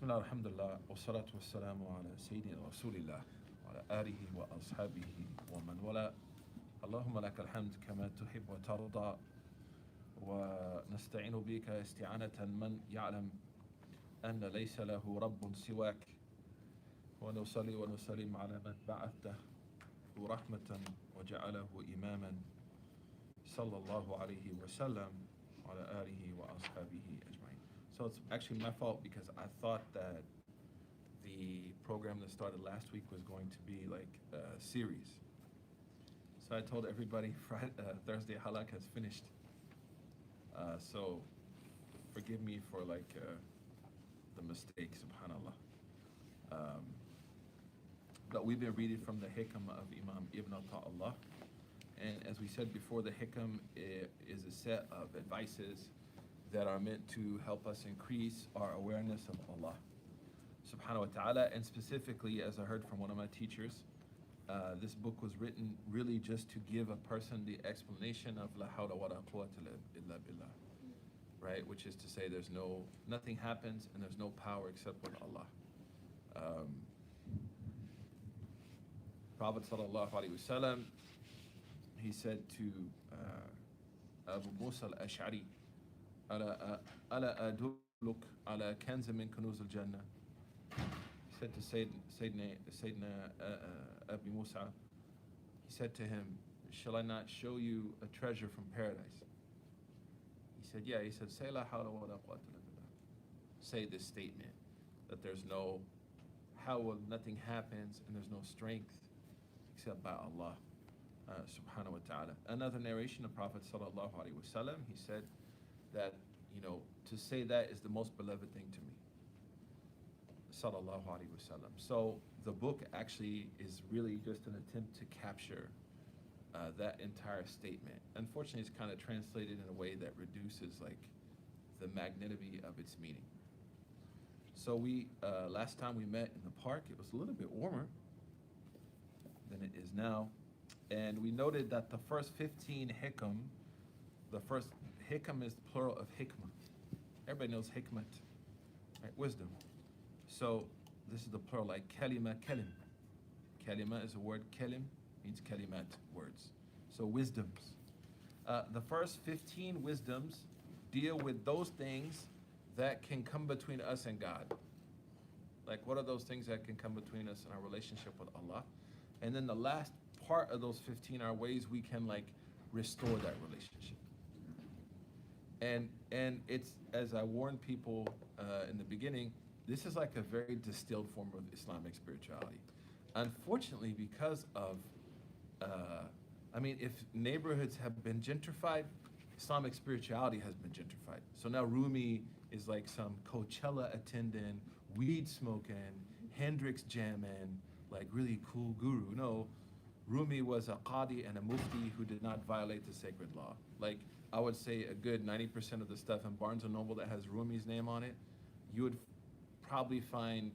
بسم الله الحمد لله والصلاة والسلام على سيدنا رسول الله وعلى آله وأصحابه ومن والاه. اللهم لك الحمد كما تحب وترضى، ونستعين بك استعانة من يعلم أن ليس له رب سواك، ونصلي ونسلم على من بعثته رحمة وجعله إماما صلى الله عليه وسلم وعلى آله وأصحابه أجمعين. So it's actually my fault because I thought that the program that started last week was going to be like a series. So I told everybody Thursday halak has finished. So forgive me for the mistake, subhanallah. Um, but we've been reading from the Hikam of Imam Ibn Ata'Allah. And as we said before, the Hikam is a set of advices that are meant to help us increase our awareness of Allah subhanahu wa ta'ala. And specifically, as I heard from one of my teachers, this book was written really just to give a person the explanation of la hawla wa la quwwata illa billah, right? Which is to say nothing happens and there's no power except with Allah. Prophet sallallahu alaihi wasallam, he said to Abu Musa al-Ash'ari, Ala adulluk ala kanza min kunuz al-jannah. He said to Sayyidina Abu Musa, he said to him, shall I not show you a treasure from paradise? He said, yeah. He said, say la hawla wa la quwwata illa billah. Say this statement, that there's no how, nothing happens, and there's no strength except by Allah subhanahu wa ta'ala. Another narration of Prophet sallallahu alaihi wasallam, he said that, to say that is the most beloved thing to me, sallallahu alaihi wasallam. So the book actually is really just an attempt to capture that entire statement. Unfortunately, it's kind of translated in a way that reduces the magnanimity of its meaning. So we last time we met in the park, it was a little bit warmer than it is now, and we noted that the first 15 hikam, the first hikam is the plural of hikmah. Everybody knows hikmat, right? Wisdom. So this is the plural, like kalima, kalim. Kalima is a word, kalim means kalimat, words. So wisdoms. The first 15 wisdoms deal with those things that can come between us and God. Like, what are those things that can come between us and our relationship with Allah? And then the last part of those 15 are ways we can restore that relationship. And it's, as I warned people in the beginning, this is like a very distilled form of Islamic spirituality. Unfortunately, because of, if neighborhoods have been gentrified, Islamic spirituality has been gentrified. So now Rumi is like some Coachella attendant, weed smoking, Hendrix jamming, really cool guru. No, Rumi was a qadi and a mufti who did not violate the sacred law. I would say a good 90% of the stuff in Barnes & Noble that has Rumi's name on it, you would probably find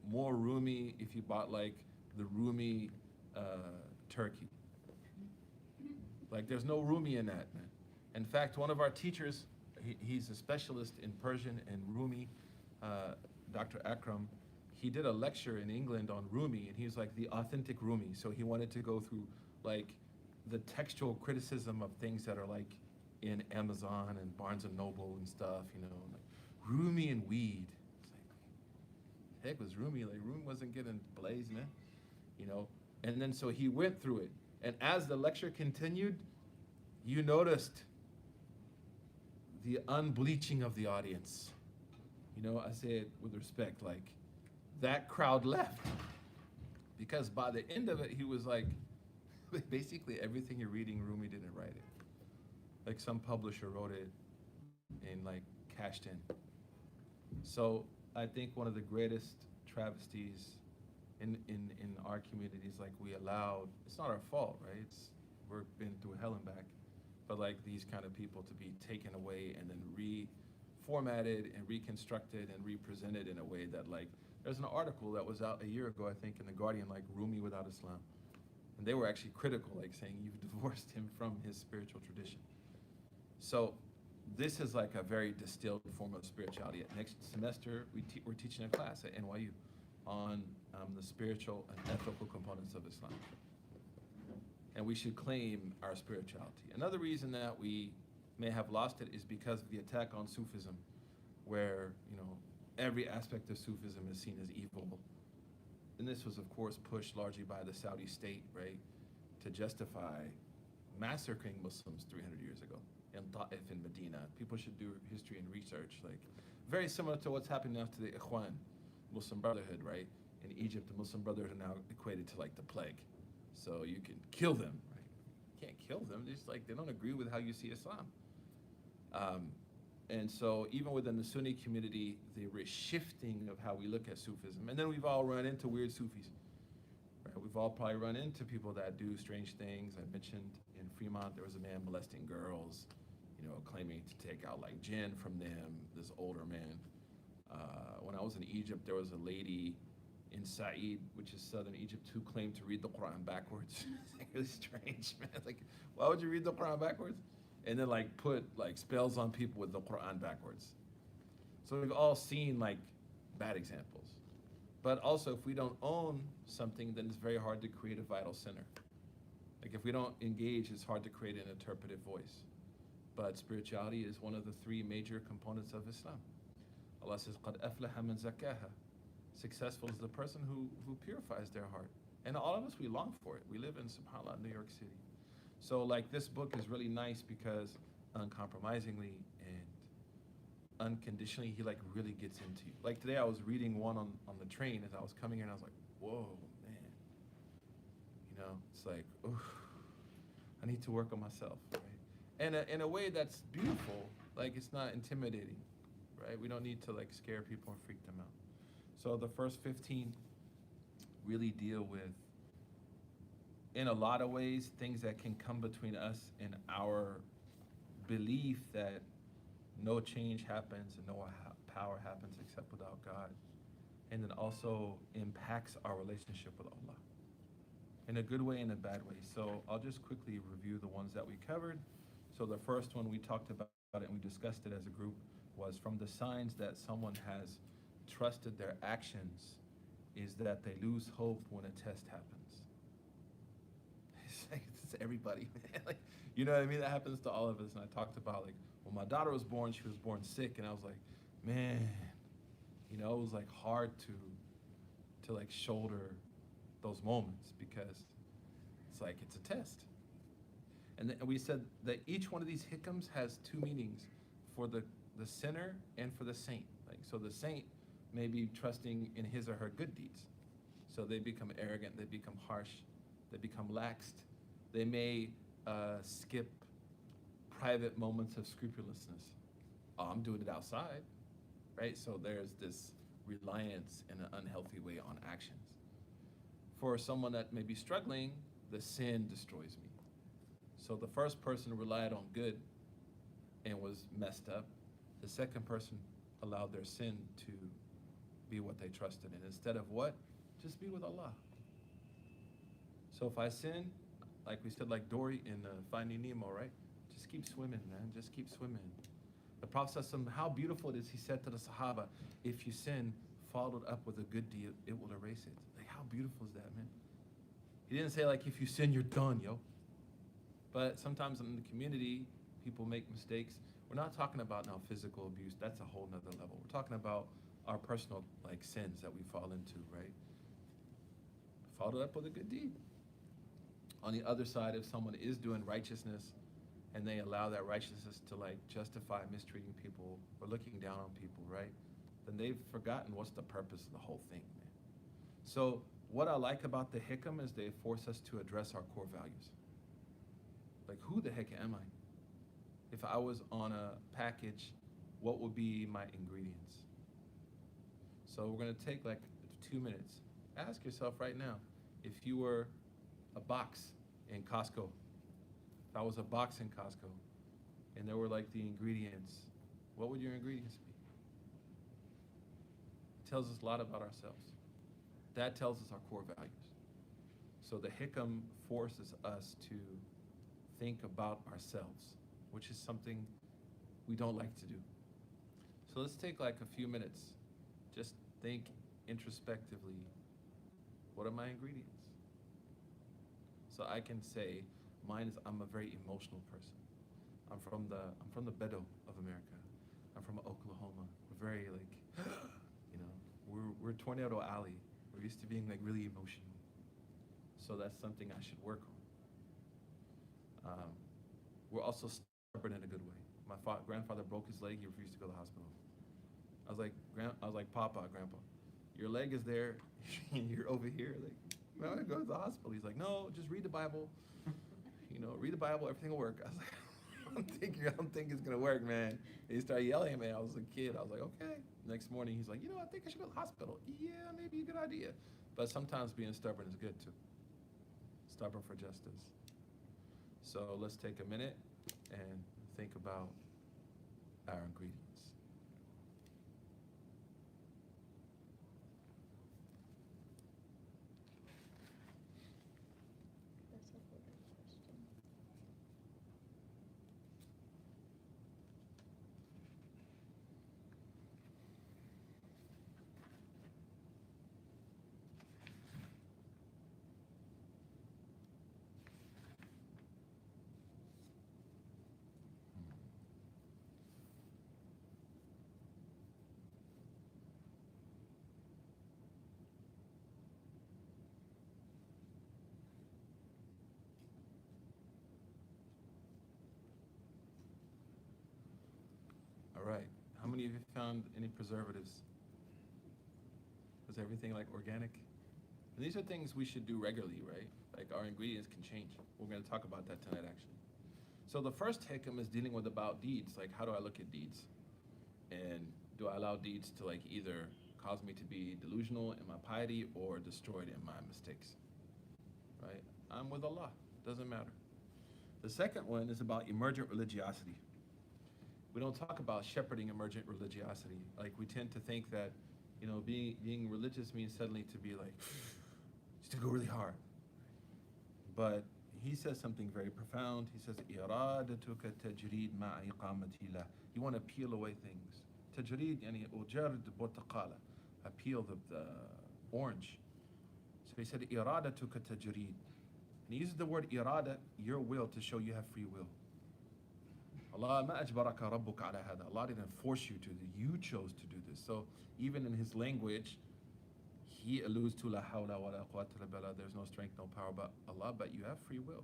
more Rumi if you bought the Rumi turkey. There's no Rumi in that, man. In fact, one of our teachers, he's a specialist in Persian and Rumi, Dr. Akram, he did a lecture in England on Rumi, and he was the authentic Rumi. So he wanted to go through the textual criticism of things that are in Amazon and Barnes and Noble and stuff, Rumi and weed. It's heck was Rumi? Rumi wasn't getting blazed, man. And then so he went through it. And as the lecture continued, you noticed the unbleaching of the audience. I say it with respect, that crowd left. Because by the end of it, he was basically everything you're reading, Rumi didn't write it. Some publisher wrote it and cashed in. So I think one of the greatest travesties in our communities, we allowed, it's not our fault, right? We've been through hell and back, but these kind of people to be taken away and then reformatted and reconstructed and represented in a way that there's an article that was out a year ago, I think, in The Guardian, Rumi without Islam. And they were actually critical, saying you've divorced him from his spiritual tradition. So this is like a very distilled form of spirituality. Next semester, we're teaching a class at NYU on the spiritual and ethical components of Islam. And we should claim our spirituality. Another reason that we may have lost it is because of the attack on Sufism, where, every aspect of Sufism is seen as evil. And this was, of course, pushed largely by the Saudi state, right, to justify massacring Muslims 300 years ago in Ta'if in Medina. People should do history and research, like very similar to what's happening now to the Ikhwan, Muslim Brotherhood, right? In Egypt, the Muslim Brotherhood are now equated to like the plague. So you can kill them, right? You can't kill them, just like they don't agree with how you see Islam. And so even within the Sunni community, there is shifting of how we look at Sufism. And then we've all run into weird Sufis. Right? We've all probably run into people that do strange things. I mentioned in Fremont, there was a man molesting girls, claiming to take out like jinn from them, this older man. When I was in Egypt, there was a lady in Said, which is southern Egypt, who claimed to read the Quran backwards. It's really strange, man. Like, why would you read the Quran backwards? And then like put like spells on people with the Quran backwards. So we've all seen like bad examples. But also, if we don't own something, then it's very hard to create a vital center. Like if we don't engage, it's hard to create an interpretive voice. But spirituality is one of the three major components of Islam. Allah says, قَدْ أَفْلَحَ مَنْ زَكَّاهَا. Successful is the person who purifies their heart. And all of us, we long for it. We live in, subhanAllah, New York City. So like this book is really nice because uncompromisingly and unconditionally, he like really gets into you. Like today I was reading one on the train as I was coming here and I was like, whoa, man. It's like, oof, I need to work on myself, right? And in a way that's beautiful, like it's not intimidating, right? We don't need to like scare people and freak them out. So the first 15 really deal with, in a lot of ways, things that can come between us and our belief that no change happens and no power happens except without God. And then also impacts our relationship with Allah in a good way and a bad way. So I'll just quickly review the ones that we covered. So the first one we talked about it and we discussed it as a group was from the signs that someone has trusted their actions is that they lose hope when a test happens. It's everybody, man. Like, you know what I mean? That happens to all of us. And I talked about like when my daughter was born, she was born sick, and I was like, man, it was like hard to like shoulder those moments because it's like it's a test. And we said that each one of these hikams has two meanings for the sinner and for the saint. Like so, the saint may be trusting in his or her good deeds, so they become arrogant, they become harsh, they become laxed. They may skip private moments of scrupulousness. Oh, I'm doing it outside, right? So there's this reliance in an unhealthy way on actions. For someone that may be struggling, the sin destroys me. So the first person relied on good and was messed up. The second person allowed their sin to be what they trusted in. Instead of what? Just be with Allah. So if I sin, like we said, like Dory in Finding Nemo, right? Just keep swimming, man. Just keep swimming. The Prophet said, how beautiful it is, he said to the Sahaba, if you sin, followed up with a good deed, it will erase it. Like, how beautiful is that, man? He didn't say, like, if you sin, you're done, yo. But sometimes in the community, people make mistakes. We're not talking about now physical abuse. That's a whole nother level. We're talking about our personal, like, sins that we fall into, right? Followed up with a good deed. On the other side, if someone is doing righteousness and they allow that righteousness to like justify mistreating people or looking down on people, right? Then they've forgotten what's the purpose of the whole thing, man. So what I like about the Hikam is they force us to address our core values. Like, who the heck am I? If I was on a package, what would be my ingredients? So we're gonna take like 2 minutes. Ask yourself right now, if you were a box in Costco, if I was a box in Costco, and there were like the ingredients, what would your ingredients be? It tells us a lot about ourselves. That tells us our core values. So the Hikam forces us to think about ourselves, which is something we don't like to do. So let's take like a few minutes. Just think introspectively, what are my ingredients? So I can say, mine is I'm a very emotional person. I'm from the Bedo of America. I'm from Oklahoma. We're very like, we're Tornado Alley. We're used to being like really emotional. So that's something I should work on. We're also stubborn in a good way. My grandfather broke his leg. He refused to go to the hospital. I was like, Papa, Grandpa, your leg is there, and you're over here. Like, no, I go to the hospital. He's like, no, just read the Bible. Read the Bible, everything will work. I was like, I don't think it's gonna work, man. And he started yelling at me. I was a kid. I was like, okay. Next morning, he's like, I think I should go to the hospital. Yeah, maybe a good idea. But sometimes being stubborn is good too. Stubborn for justice. So let's take a minute and think about our ingredients. That's a good question. All right. How many of you found any preservatives? Is everything like organic? And these are things we should do regularly, right? Like our ingredients can change. We're going to talk about that tonight, actually. So the first hikam is dealing with about deeds. Like, how do I look at deeds? And do I allow deeds to like either cause me to be delusional in my piety or destroyed in my mistakes? Right? I'm with Allah. Doesn't matter. The second one is about emergent religiosity. We don't talk about shepherding emergent religiosity. Like, we tend to think that, being religious means suddenly to be like, just to go really hard. But he says something very profound. He says, إرادتك تجريد مع إقامتي له. You want to peel away things. تجريد يعني أجرد برتقالة. I peel the orange. So he said, إرادتك تجريد. And he uses the word irada, your will, to show you have free will. Allah ma ajbaraka rabbuka ala hada. Allah didn't force you to do. You chose to do this. So even in his language, he alludes to la hawla wa la quwwata illa billah. There's no strength, no power but Allah, but you have free will.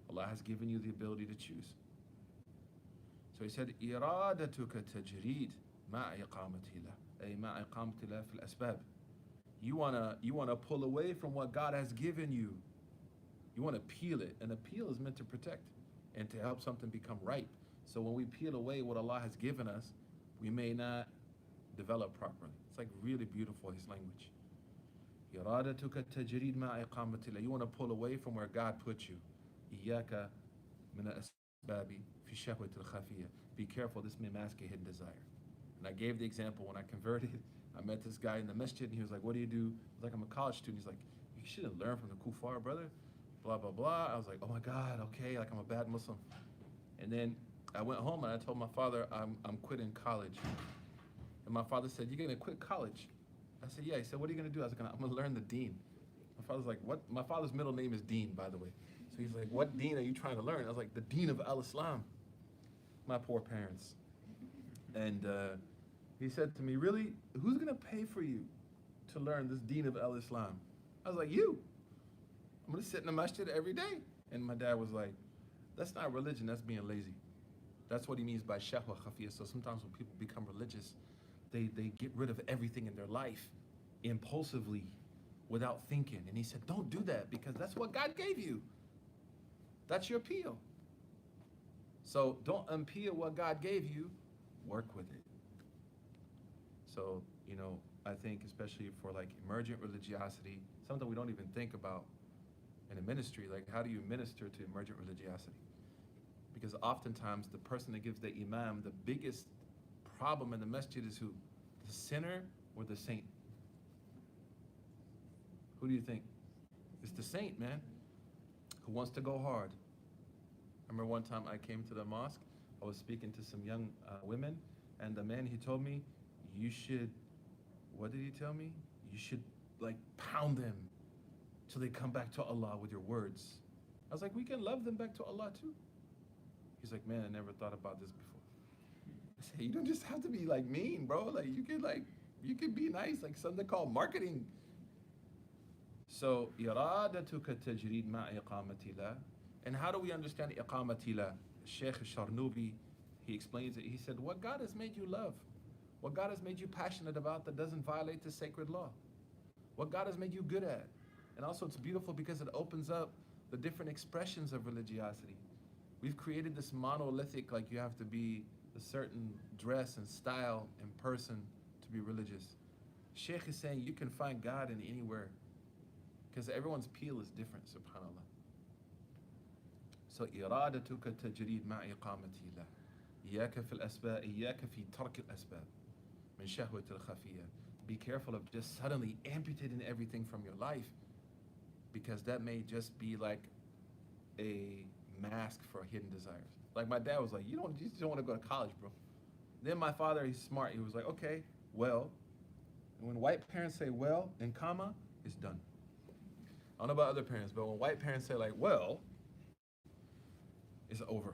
Allah has given you the ability to choose. So he said, إرادتك تجريد مع إقامتي له. أي مع إقامتي له في الأسباب. You wanna pull away from what God has given you. You want to peel it, and a peel is meant to protect and to help something become ripe. So when we peel away what Allah has given us, we may not develop properly. It's like really beautiful, his language. إرادتك تجريد مع إقامتي له. You want to pull away from where God put you. إياك من الأسباب في شهوة الخفية. Be careful, this may mask a hidden desire. And I gave the example when I converted. I met this guy in the masjid, and he was like, what do you do? I was like, I'm a college student. He's like, you shouldn't learn from the kuffar, brother. Blah, blah, blah. I was like, oh my God, okay, like I'm a bad Muslim. And then I went home and I told my father, I'm quitting college. And my father said, you're gonna quit college? I said, yeah. He said, what are you gonna do? I was like, I'm gonna learn the deen. My father's like, what? My father's middle name is Deen, by the way. So he's like, what deen are you trying to learn? I was like, the deen of al-Islam. My poor parents. And he said to me, really? Who's gonna pay for you to learn this deen of al-Islam? I was like, you. I'm gonna sit in the masjid every day. And my dad was like, that's not religion, that's being lazy. That's what he means by shahwa khafiyah. So sometimes when people become religious, they get rid of everything in their life impulsively without thinking. And he said, don't do that, because that's what God gave you. That's your peel. So don't unpeel what God gave you, work with it. So, I think especially for like emergent religiosity, something we don't even think about in a ministry, like how do you minister to emergent religiosity? Because oftentimes the person that gives the imam, the biggest problem in the masjid is who? The sinner or the saint? Who do you think? It's the saint, man, who wants to go hard. I remember one time I came to the mosque, I I was speaking to some young women, and the man, he told me, you should, what did he tell me? You should like pound them till they come back to Allah with your words. I was like, we can love them back to Allah too. He's like, man, I never thought about this before. I said, you don't just have to be like mean, bro. Like you could be nice, like something called marketing. So, iradatuka tajreed ma iqamati la. And how do we understand iqamati la? Sheikh Sharnubi, he explains it. He said, what God has made you love, what God has made you passionate about that doesn't violate the sacred law, what God has made you good at. And also it's beautiful because it opens up the different expressions of religiosity. We've created this monolithic, like you have to be a certain dress and style and person to be religious. Sheikh is saying you can find God in anywhere because everyone's peel is different, subhanAllah. So, إرادتك تجريد مع إقامتي له. إياك في الأسباب إياك في ترك الأسباب من شهوة الخفية. Be careful of just suddenly amputating everything from your life, because that may just be like a mask for hidden desires. Like my dad was like, you just don't want to go to college, bro. Then my father, he's smart. He was like, okay, well. And when white parents say well and comma, it's done. I don't know about other parents, but when white parents say like, well, it's over.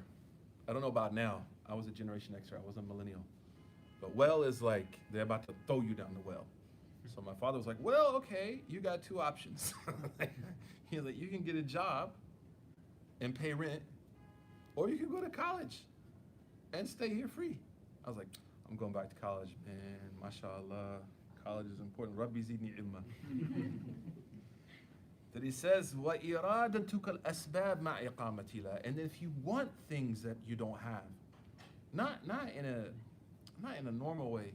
I don't know about now. I was a Generation Xer. I wasn't a millennial. But well is like they're about to throw you down the well. So my father was like, well, okay, you got two options. He's like, you can get a job and pay rent, or you can go to college and stay here free. I was like, I'm going back to college, man. MashaAllah, college is important. Rabbi zidni ilma. That he says, وَإِرَادَتُكَ الْأَسْبَابِ مَعْ إِقَامَتِ لَا. And then if you want things that you don't have, not in a normal way.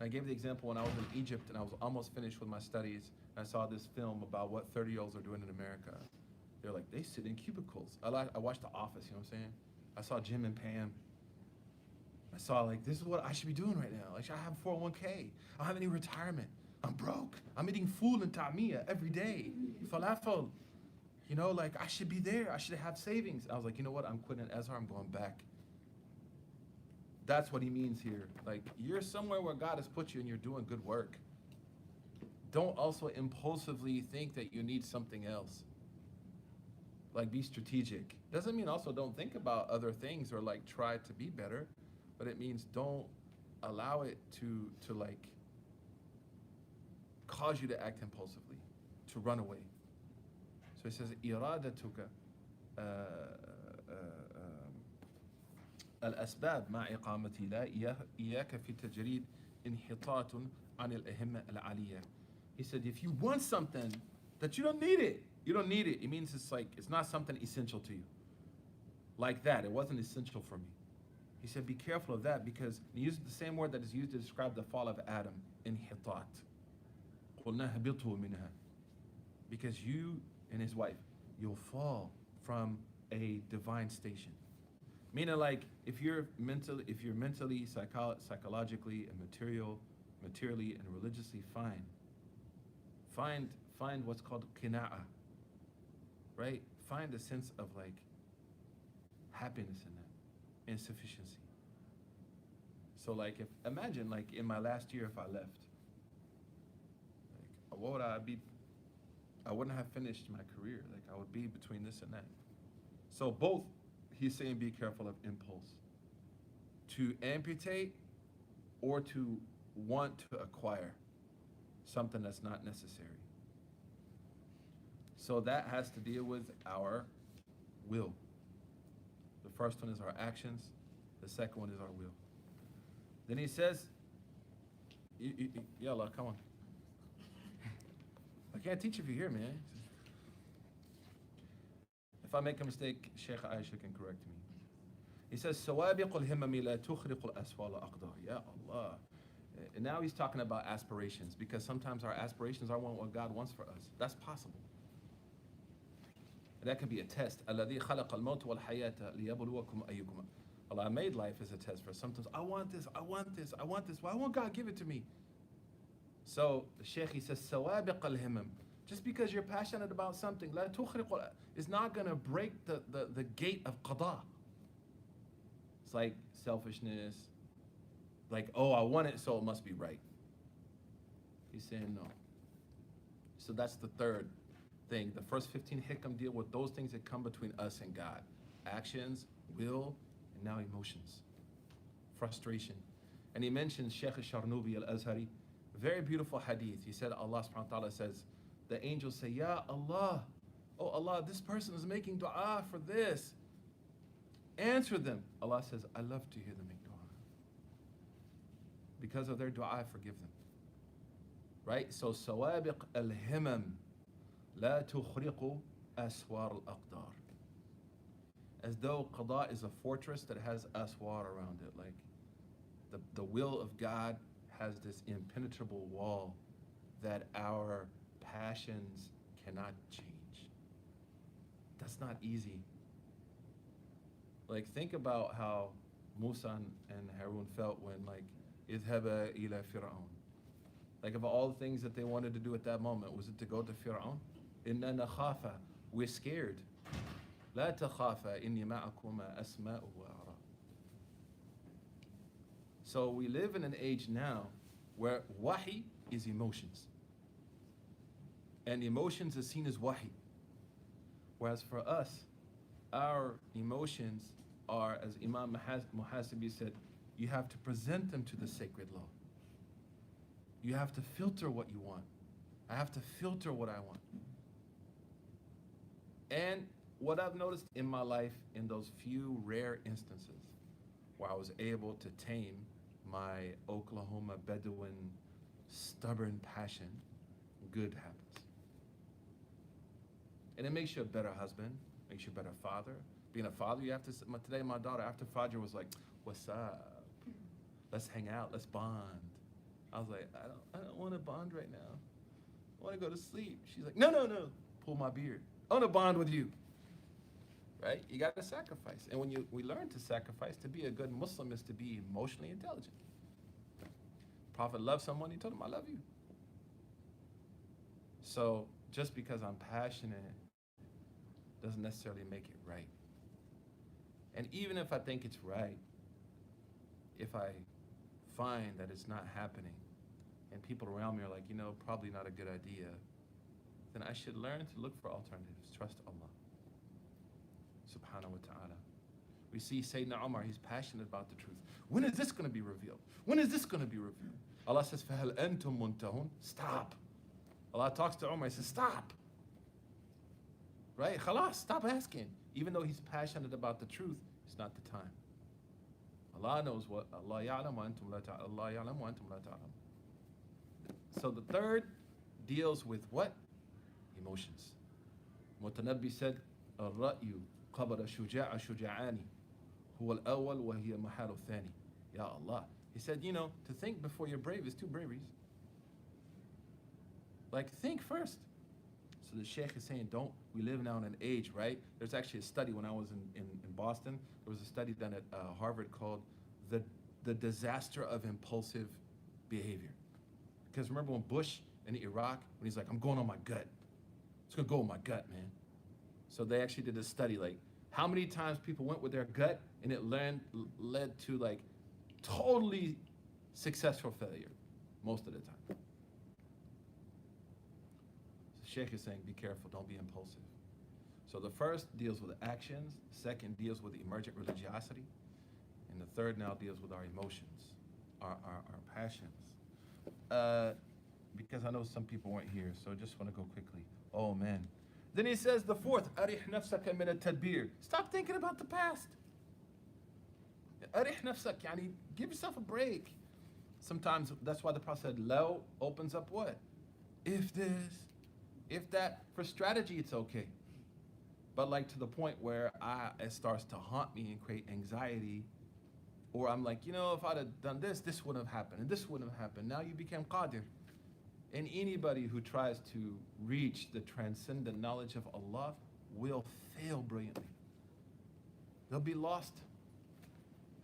I gave the example when I was in Egypt and I was almost finished with my studies. I saw this film about what 30-year-olds are doing in America. They're like, they sit in cubicles. I watched The Office, you know what I'm saying? I saw Jim and Pam. I saw like, this is what I should be doing right now. Like, I have 401k. I don't have any retirement. I'm broke. I'm eating food and ta'miyah every day. Falafel. You know, like I should be there. I should have savings. I was like, you know what? I'm quitting Azhar. I'm going back. That's what he means here. Like, you're somewhere where God has put you and you're doing good work. Don't also impulsively think that you need something else. Like, be strategic. Doesn't mean also don't think about other things or like try to be better, but it means don't allow it to like cause you to act impulsively, to run away. So he says, إرادتك الأسباب مع إقامتي لا إياك في تجريد انحطاط عن الأهمة العالية. He said, if you want something that you don't need it, it means it's like, it's not something essential to you. Like that, it wasn't essential for me. He said, be careful of that, because he used the same word that is used to describe the fall of Adam, انحطاط. قلنا هبطوا منها. Because you and his wife, you'll fall from a divine station. Meaning, like, if you're mentally, psychologically, and materially and religiously fine, find what's called qina'ah, right? Find a sense of like happiness in that, and sufficiency. So like, imagine like in my last year if I left, like what would I be? I wouldn't have finished my career. Like I would be between this and that. So both, he's saying be careful of impulse. To amputate or to want to acquire something that's not necessary. So that has to deal with our will. The first one is our actions. The second one is our will. Then he says, Yallah, come on. I can't teach if you're here, man. If I make a mistake, Sheikh Aisha can correct me. He says, سوابق الهمم لا تخرق الأسفل أقدار. Ya Allah. And now he's talking about aspirations, because sometimes our aspirations aren't what God wants for us. That's possible. And that can be a test. الذي خلق الموت والحياة ليبلوكم أيكم. Allah made life as a test for us. Sometimes I want this. Why won't God give it to me? So the Sheikh, he says, سوابق الهمم. Just because you're passionate about something, لا تخرق, is not going to break the gate of qada. It's like selfishness. Like, oh, I want it, so it must be right. He's saying no. So that's the third thing. The first 15 hikam deal with those things that come between us and God. Actions, will, and now emotions. Frustration. And he mentions Sheikh al-Sharnubi al-Azhari, very beautiful hadith. He said, Allah subhanahu wa ta'ala says, the angels say, Ya Allah, oh Allah, this person is making dua for this. Answer them. Allah says, I love to hear them make dua. Because of their dua, I forgive them. Right? So, sawabiq al-himam, la tukhriqu aswar al-aqdar. As though qada is a fortress that has aswar around it. Like, the will of God has this impenetrable wall that our passions cannot change. That's not easy. Like, think about how Musa and Harun felt when, like, idhaba ila Fir'aun. Like, of all the things that they wanted to do at that moment, was it to go to Fir'aun? Inna nakhafa, we're scared. La takhafa inni ma'akuma asma'u wa ara. So we live in an age now where wahi is emotions. And emotions is seen as wahi. Whereas for us, our emotions are, as Imam Muhasibi said, you have to present them to the sacred law. You have to filter what you want. I have to filter what I want. And what I've noticed in my life, in those few rare instances where I was able to tame my Oklahoma Bedouin stubborn passion, good happens. And it makes you a better husband, makes you a better father. Being a father, you have to, today my daughter after Fajr was like, what's up? Let's hang out, let's bond. I was like, I don't want to bond right now. I want to go to sleep. She's like, no. Pull my beard. I want to bond with you. Right? You got to sacrifice. And when we learn to sacrifice, to be a good Muslim is to be emotionally intelligent. Prophet loved someone, he told him, I love you. So just because I'm passionate doesn't necessarily make it right. And even if I think it's right, if I find that it's not happening and people around me are like, probably not a good idea, then I should learn to look for alternatives. Trust Allah subhanahu wa ta'ala. We see Sayyidina Umar, he's passionate about the truth. When is this going to be revealed? When is this going to be revealed? Allah says, فَهَلْ أَنْتُمْ مُنْتَهُونَ? Stop. Allah talks to Umar, he says, stop. Right? Khalas, stop asking. Even though he's passionate about the truth, it's not the time. Allah knows what. Allah ya'lam wa antum la ta'lam. Allah ya'lam wa antum la ta'lam. So the third deals with what? Emotions. Mutanabbi said, الرأي قبر شجاع شجعاني هو الأول وهي محال الثاني. Ya Allah. He said, to think before you're brave is two braveries. Like, think first. So the Sheikh is saying, we live now in an age, right? There's actually a study when I was in Boston. There was a study done at Harvard called the disaster of impulsive behavior. Because remember when Bush in Iraq, when he's like, I'm going on my gut. It's going to go on my gut, man. So they actually did a study, like, how many times people went with their gut and it led to, like, totally successful failure most of the time. So Sheikh is saying, be careful, don't be impulsive. So the first deals with actions, second deals with emergent religiosity, and the third now deals with our emotions, our passions. Because I know some people weren't here, so I just want to go quickly. Oh man. Then he says the fourth, أرح نفسك من التدبير. Stop thinking about the past. أرح نفسك, يعني give yourself a break. Sometimes that's why the Prophet said, "Law opens up what? If this, if that." For strategy, it's okay. But like to the point where it starts to haunt me and create anxiety, or I'm like, if I'd have done this, this wouldn't have happened, and this wouldn't have happened. Now you became qadir. And anybody who tries to reach the transcendent knowledge of Allah will fail brilliantly. They'll be lost.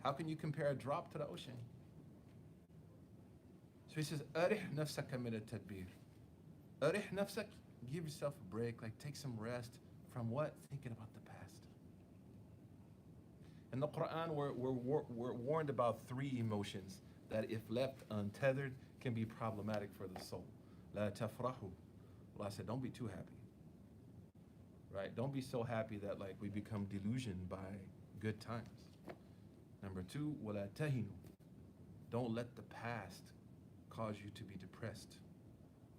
How can you compare a drop to the ocean? So he says, أرح نفسك من التدبير. أرح نفسك, give yourself a break, like take some rest from what? Thinking about the past. In the Quran, we're warned about three emotions that, if left untethered, can be problematic for the soul. La tafrahu. Allah said, don't be too happy. Right? Don't be so happy that like we become delusioned by good times. Number two, wala tahinu. Don't let the past cause you to be depressed.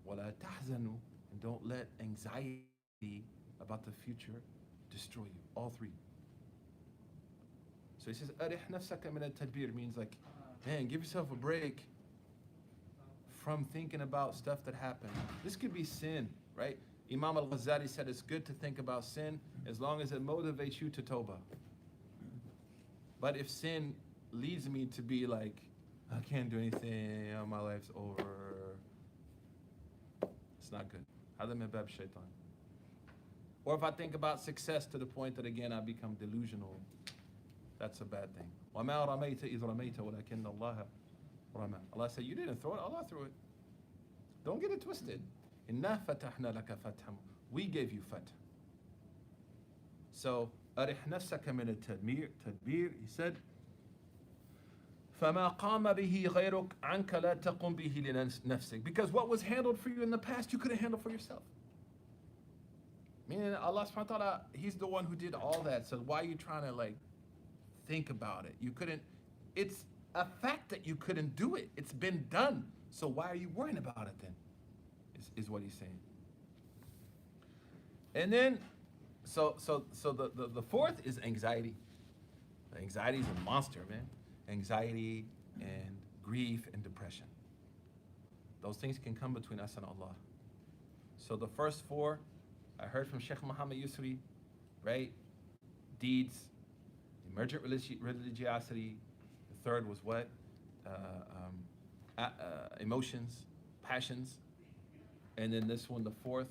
Wala tahzanu. And don't let anxiety about the future destroy you. All three. So he says, arih nafsaka min al-tadbir means like, man, give yourself a break from thinking about stuff that happened. This could be sin, right? Imam al-Ghazali said it's good to think about sin as long as it motivates you to tawbah. But if sin leads me to be like, I can't do anything, my life's over, it's not good. Hada min bab shaitan. Or if I think about success to the point that again I become delusional, that's a bad thing. وَمَا رَمَيْتَ إِذْ رَمَيْتَ وَلَكِنَّ اللَّهَ رَمَى. Allah said, you didn't throw it, Allah threw it. Don't get it twisted. إِنَّا فَتَحْنَا لَكَ فَتْحًا. We gave you fath. So, أَرِحْ نَفْسَكَ مِنَ التَّدْبِيرِ. He said, فَمَا قَامَ بِهِ غَيْرُكَ عَنْكَ لَا تَقُمْ بِهِ لِنَفْسِكَ. Because what was handled for you in the past, you couldn't handle for yourself. Meaning Allah subhanahu wa ta'ala, He's the one who did all that. So why are you trying to like think about it? You couldn't, it's a fact that you couldn't do it. It's been done. So why are you worrying about it then? Is what he's saying. And then, so the fourth is anxiety. Anxiety is a monster, man. Anxiety and grief and depression. Those things can come between us and Allah. So the first four, I heard from Sheikh Muhammad Yusri, right? Deeds, emergent religiosity. The third was what? Emotions, passions. And then this one, the fourth,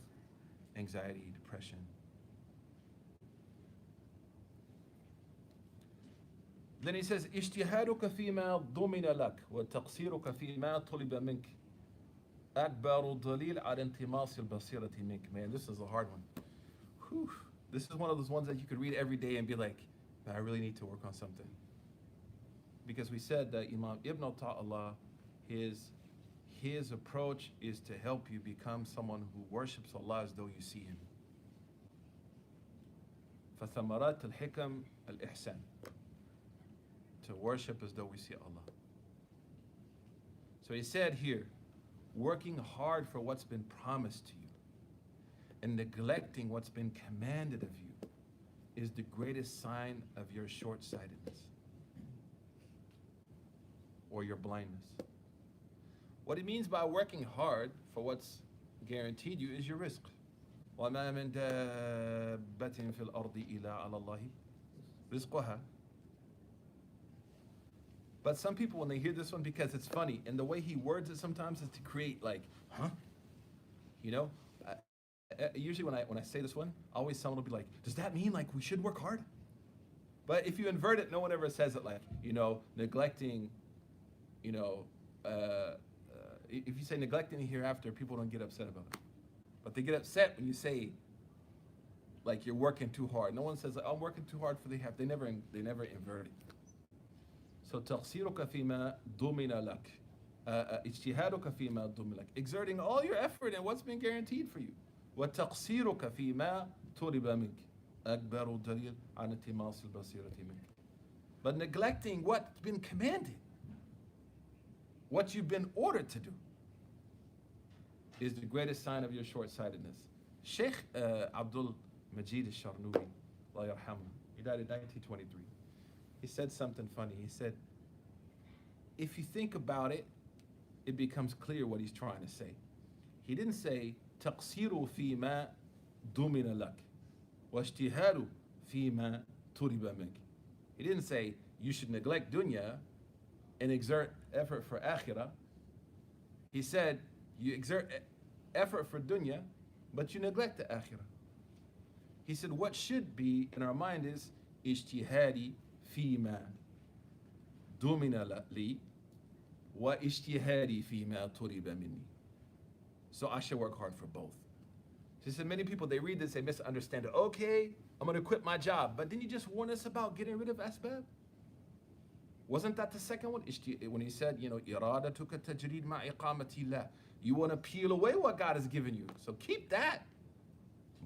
anxiety, depression. Then he says, اجتهادك فيما ضمن لك وتقصيرك فيما طلب منك أكبر دليل على انطماس البصيرة منك. Man, this is a hard one. Whew. This is one of those ones that you could read every day and be like, I really need to work on something. Because we said that Imam Ibn Ta'ala, his approach is to help you become someone who worships Allah as though you see Him. فَثَمَرَاتِ الْحِكَمِ الْإِحْسَانِ. To worship as though we see Allah. So he said here, working hard for what's been promised to you and neglecting what's been commanded of you is the greatest sign of your short-sightedness or your blindness. What he means by working hard for what's guaranteed you is your rizq. وَمَا مِن دَابَّةٍ فِي الْأَرْضِ إِلَّا عَلَى اللَّهِ رِزْقُهَا. But some people, when they hear this one, because it's funny, and the way he words it sometimes is to create like, huh? You know? Usually when I say this one, always someone will be like, does that mean like we should work hard? But if you invert it, no one ever says it like, neglecting, if you say neglecting hereafter, people don't get upset about it. But they get upset when you say, like, you're working too hard. No one says, I'm working too hard for the half. They never invert it. So, تَقْصِيرُكَ فِيمَا ضُمِنَ لَكَ اجتهادك فيما ضمن لك. Exerting all your effort in what's been guaranteed for you. وَتَقْصِيرُكَ فِيمَا طُلِبَ مِنْكَ أَكْبَرُ دَلِيلٍ عَلَى انطماس البصيرة منك. But neglecting what's been commanded, what you've been ordered to do, is the greatest sign of your short-sightedness. Sheikh Abdul Majid al-Sharnubi, Allah yarhamhu, he died in 1923. He said something funny. He said, if you think about it, it becomes clear what he's trying to say. He didn't say, تَقْصِيرُ فِي مَا دُمِنَ لَكَ وَاجْتِهَادُ فِي مَا طُلِبَ مِنْكَ. He didn't say, you should neglect dunya and exert effort for akhirah. He said, you exert effort for dunya, but you neglect the akhirah. He said, what should be in our mind is, اجتهادي فيما دُمِنَ لي واجتهادي فيما طلب مني. So I should work hard for both. She said many people, they read this, they misunderstand it. Okay, I'm going to quit my job. But didn't you just warn us about getting rid of asbab? Wasn't that the second one? When he said, you know, إِرَادَتُكَ تَجْرِيد مَعْ إِقَامَةِ اللَّهِ. You want to peel away what God has given you. So keep that.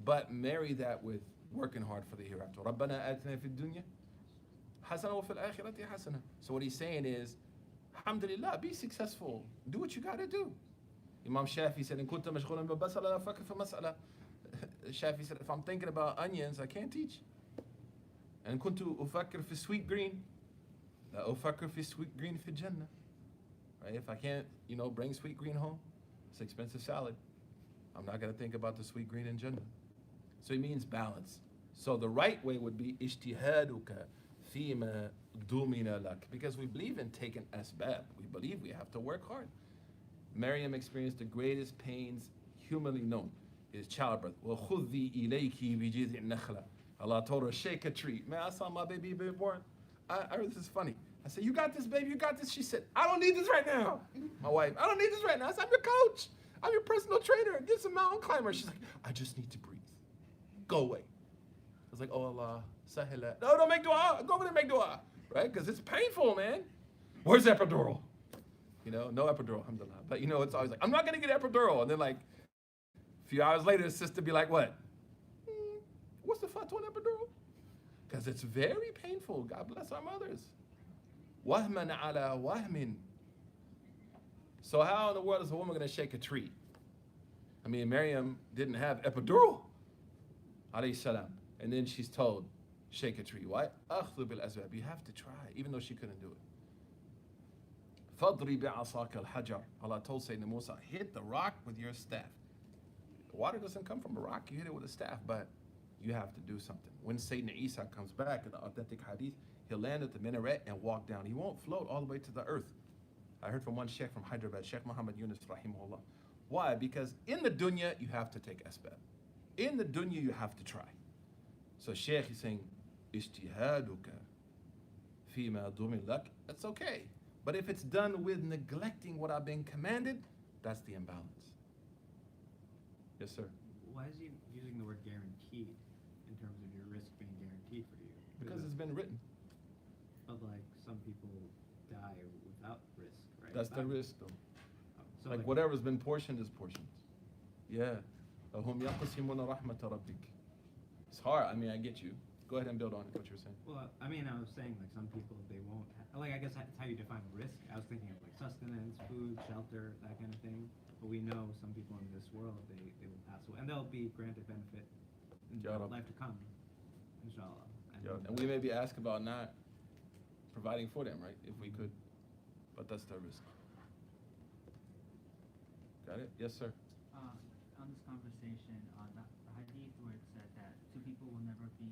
But marry that with working hard for the hereafter. رَبَّنَا آتِنَا فِي الدُّنْيا حَسَنَةً وَفِي الْآخِرَةِ حَسَنَةً. So what he's saying is, alhamdulillah, be successful. Do what you got to do. Imam Shafi said, إِن كُنْتَ مَشْغُولًا بِالْبَصَلَ لَا أَفَكِّرْ فِي مَسْأَلَةٍ. Shafi said, if I'm thinking about onions, I can't teach. And كنت أفكر في sweet green. لا أفكر في sweet green في الجنة. Right? If I can't, you know, bring sweet green home, it's expensive salad. I'm not going to think about the sweet green in Jannah. So he means balance. So the right way would be اجتهادك فيما دُمِنَ لك. Because we believe in taking asbab. We believe we have to work hard. Maryam experienced the greatest pains humanly known. Is childbirth. وَخُذِّي إِلَيْكِ بِجِذِعِ النَّخْلَةِ. Allah told her, shake a tree. Man, I saw my baby being born. This is funny. I said, you got this, baby, you got this. She said, I don't need this right now. My wife, I don't need this right now. I said, I'm your coach. I'm your personal trainer. Get some mountain climber. She's like, I just need to breathe. Go away. I was like, oh Allah, sahila. No, don't make dua. Go over there and make dua. Right? Because it's painful, man. Where's the epidural? You know, no epidural, alhamdulillah. But you know, it's always like, I'm not going to get epidural. And then like, a few hours later, his sister be like, what? What's the fatwa on epidural? Because it's very painful. God bless our mothers. Wahman ala wahmin. So how in the world is a woman going to shake a tree? I mean, Maryam didn't have epidural, alayhi salam. And then she's told, shake a tree. Why? Akhdhu bil asbab. You have to try, even though she couldn't do it. Fadri bi'asaka al-hajar. Allah told Sayyidina Musa, hit the rock with your staff. Water doesn't come from a rock, you hit it with a staff, but you have to do something. When Sayyidina Isa comes back in the authentic hadith, he'll land at the minaret and walk down. He won't float all the way to the earth. I heard from one sheikh from Hyderabad, Sheikh Muhammad Yunus rahimahullah. Why? Because in the dunya, you have to take asbab. In the dunya, you have to try. So Sheikh is saying, ijtihaduka fima dumin lak. That's okay. But if it's done with neglecting what I've been commanded, that's the imbalance. Yes, sir. Why is he using the word guaranteed in terms of your risk being guaranteed for you? Because it's been written. But like some people die without risk, right? That's the risk, though. So Like whatever's been portioned is portioned. Yeah. هُمْ يَقْسِمُونَ رَحْمَةَ رَبِّكَ. It's hard. I mean, I get you. Go ahead and build on what you were saying. Well, I mean, I was saying like some people they won't. Like I guess that's how you define risk. I was thinking of like sustenance, food, shelter, that kind of thing. But we know some people in this world they will pass away, and they'll be granted benefit in the life to come, inshallah. And we may be asked about not providing for them, right? If we could. But that's the risk. Got it? Yes, sir. On this conversation, the hadith where it said that two people will never be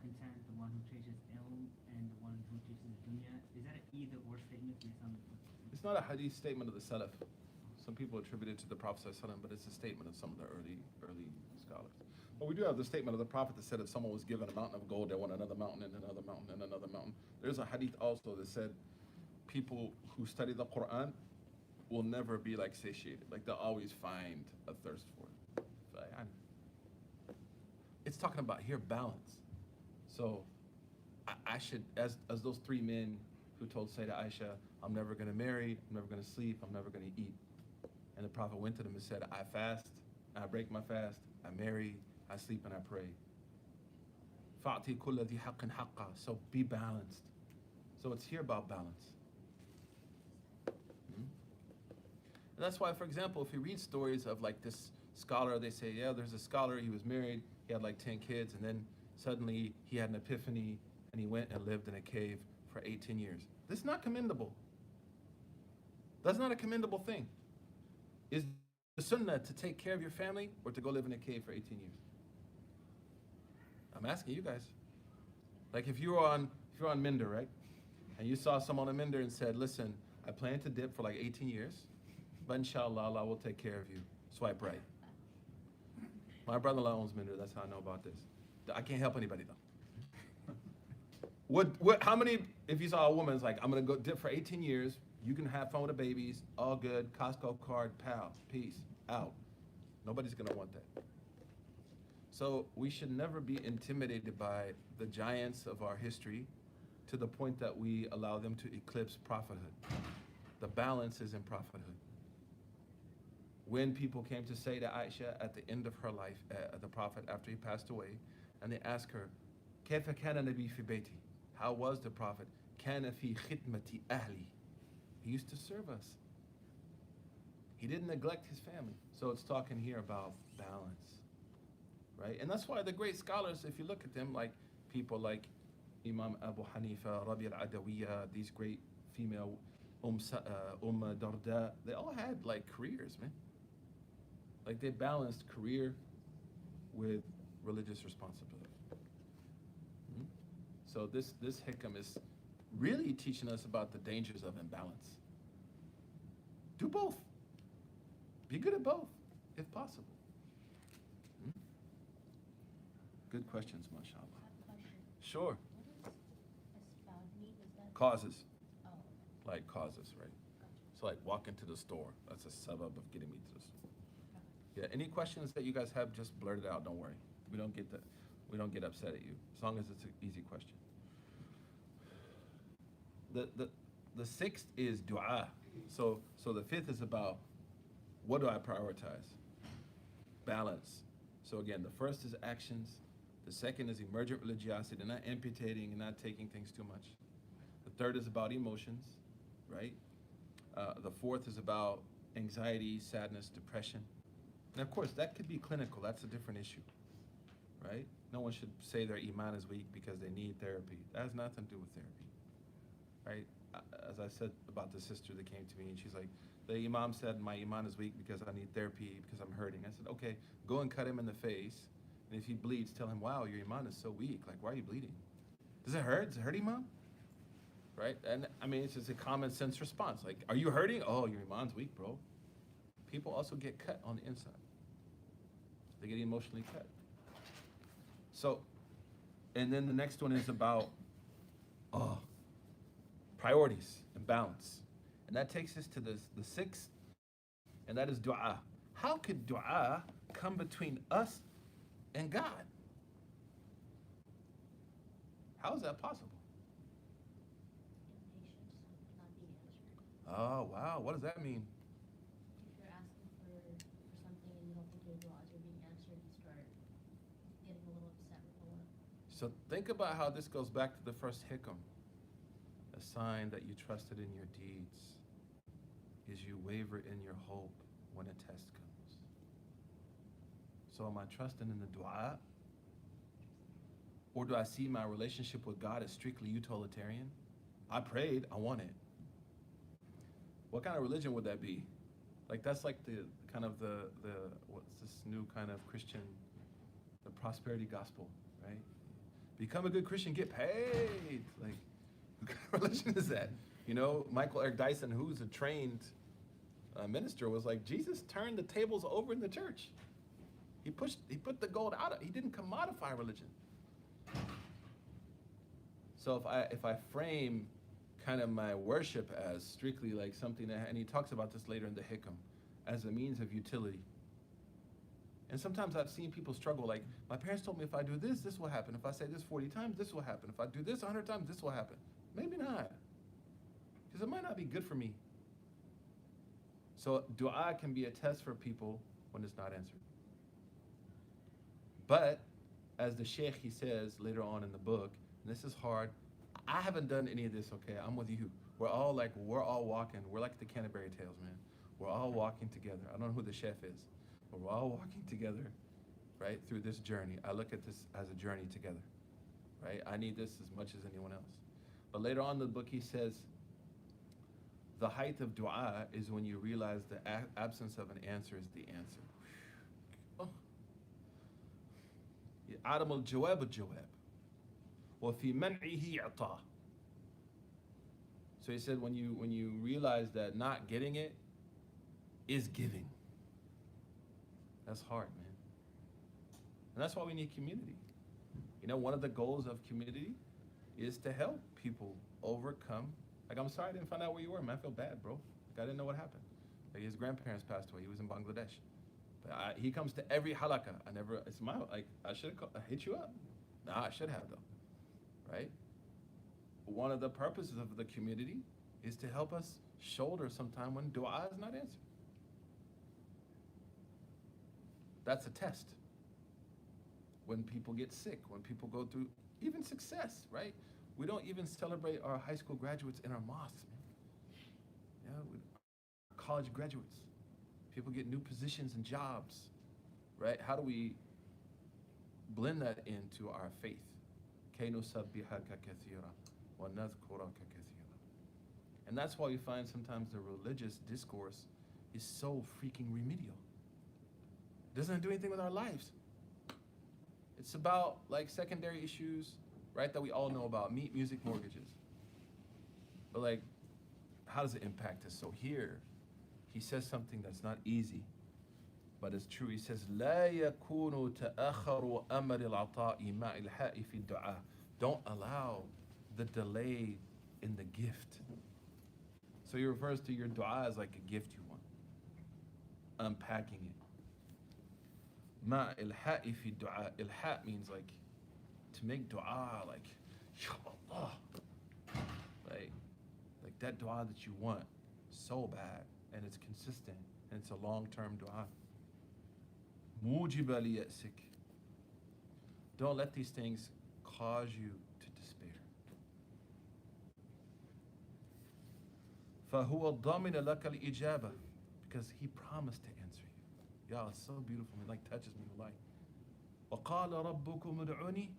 content, the one who chases ilm and the one who chases dunya, is that an either or statement based on? It's not a hadith statement of the Salaf. Some people attribute it to the Prophet ﷺ, but it's a statement of some of the early scholars. But we do have the statement of the Prophet that said if someone was given a mountain of gold, they want another mountain and another mountain and another mountain. There's a hadith also that said people who study the Quran will never be like satiated. Like they'll always find a thirst for it. It's talking about here balance. So I should, as those three men who told Sayyidah Aisha, I'm never going to marry, I'm never going to sleep, I'm never going to eat. And the Prophet went to them and said, I fast, I break my fast, I marry, I sleep, and I pray. فَأْتِ كُلَّ ذِي حَقٍّ حَقًّا. So be balanced. So it's here about balance. And that's why, for example, if you read stories of like this scholar, they say, yeah, there's a scholar, he was married, he had like 10 kids, and then suddenly he had an epiphany, and he went and lived in a cave for 18 years. This is not commendable. That's not a commendable thing. Is the sunnah to take care of your family or to go live in a cave for 18 years? I'm asking you guys. Like if you're on Minder, right? And you saw someone on Minder and said, listen, I plan to dip for like 18 years, but inshallah, Allah will take care of you. Swipe right. My brother-in-law owns Minder, that's how I know about this. I can't help anybody though. How many, if you saw a woman, it's like, I'm gonna go dip for 18 years, you can have fun with the babies, all good, Costco card, pal, peace, out. Nobody's gonna want that. So we should never be intimidated by the giants of our history to the point that we allow them to eclipse prophethood. The balance is in prophethood. When people came to say to Aisha at the end of her life, the prophet after he passed away, and they asked her, كيف كان النبي في بيتي? How was the prophet? كان في خدمة أهلي. He used to serve us. He didn't neglect his family. So it's talking here about balance, right? And that's why the great scholars, if you look at them, like people like Imam Abu Hanifa, Rabi al-Adawiyya, these great female Darda, they all had like careers, man. Like they balanced career with religious responsibility. So this hikam is really teaching us about the dangers of imbalance. Do both. Be good at both, if possible. Good questions, mashallah. Sure. What is asbab? Is that? Causes, Oh, like causes, right? gotcha. So like walk into the store. That's a sabab of getting me to the store. Yeah, any questions that you guys have, just blurt it out, don't worry. We don't get upset at you, as long as it's an easy question. The sixth is dua. So the fifth is about what do I prioritize? Balance. So again, the first is actions. The second is emergent religiosity, not amputating and not taking things too much. The third is about emotions, right? The fourth is about anxiety, sadness, depression. And of course, that could be clinical. That's a different issue, right? No one should say their iman is weak because they need therapy. That has nothing to do with therapy, right? As I said about the sister that came to me, and she's like, the imam said my iman is weak because I need therapy because I'm hurting. I said, okay, go and cut him in the face, and if he bleeds, tell him, wow, your iman is so weak. Like, why are you bleeding? Does it hurt? Does it hurt, imam? Right? And I mean, it's just a common sense response. Like, are you hurting? Oh, your iman's weak, bro. People also get cut on the inside. They get emotionally cut. So, and then the next one is about priorities and balance. And that takes us to the sixth, and that is dua. How could dua come between us and God? How is that possible? Impatience of not being answered. Oh, wow. What does that mean? If you're asking for something and you don't think your du'as are being answered, you start getting a little upset with Allah. So think about how this goes back to the first hikam. A sign that you trusted in your deeds is you waver in your hope when a test comes. So am I trusting in the dua? Or do I see my relationship with God as strictly utilitarian? I prayed, I want it. What kind of religion would that be? Like that's like the kind of the what's this new kind of Christian, the prosperity gospel, right? Become a good Christian, get paid. Like, what kind of religion is that? You know, Michael Eric Dyson, who's a trained minister, was like, Jesus turned the tables over in the church. He put the gold out. He didn't commodify religion. So if I frame kind of my worship as strictly like something that, and he talks about this later in the Hikam, as a means of utility. And sometimes I've seen people struggle, like, my parents told me if I do this, this will happen. If I say this 40 times, this will happen. If I do this 100 times, this will happen. Maybe not. Because it might not be good for me. So dua can be a test for people when it's not answered. But, as the Sheikh, he says later on in the book, and this is hard, I haven't done any of this, okay? I'm with you. We're all walking. We're like the Canterbury Tales, man. We're all walking together. I don't know who the chef is, but we're all walking together, right, through this journey. I look at this as a journey together, right? I need this as much as anyone else. But later on in the book, he says, the height of dua is when you realize the absence of an answer is the answer. عدم الجواب الجواب وفي منعه إعطاء. So he said when you realize that not getting it is giving. That's hard, man. And that's why we need community. You know, one of the goals of community is to help people overcome. Like, I'm sorry I didn't find out where you were, man. I feel bad, bro. Like, I didn't know what happened. Like, his grandparents passed away. He was in Bangladesh. But he comes to every halakah. I should have hit you up. Nah, I should have though, right? One of the purposes of the community is to help us shoulder sometime when dua is not answered. That's a test. When people get sick, when people go through even success, right? We don't even celebrate our high school graduates in our mosques, man. College graduates. People get new positions and jobs, right? How do we blend that into our faith? And that's why you find sometimes the religious discourse is so freaking remedial. Doesn't do anything with our lives. It's about like secondary issues, right, that we all know about, meat, music, mortgages. But like, how does it impact us? So here, he says something that's not easy, but it's true. He says, لا يكون تأخر أمر العطاء مع الحاء في الدعاء. Don't allow the delay in the gift. So he refers to your dua as like a gift you want. Unpacking it. مع الحاء في الدعاء. الحاء means like to make dua like, Ya Allah. Like that dua that you want so bad, and it's consistent, and it's a long-term dua. موجب ليأسك. Don't let these things cause you to despair. فهو الضامن لك الإجابة, because he promised to answer you. Yeah, it's so beautiful. It like touches me like. وقال ربكم ادعوني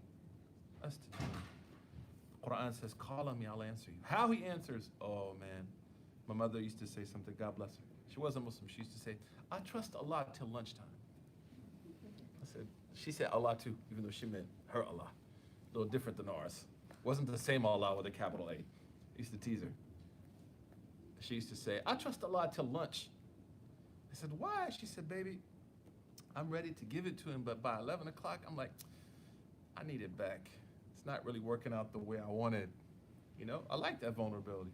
أستجب. The Quran says, call on me, I'll answer you. How he answers, oh man. My mother used to say something, God bless her. She wasn't Muslim. She used to say, I trust Allah till lunchtime. She said Allah too, even though she meant her Allah. A little different than ours. Wasn't the same Allah with a capital A. I used to tease her. She used to say, I trust Allah till lunch. I said, why? She said, baby, I'm ready to give it to him, but by 11 o'clock, I'm like, I need it back. It's not really working out the way I wanted. You know, I like that vulnerability.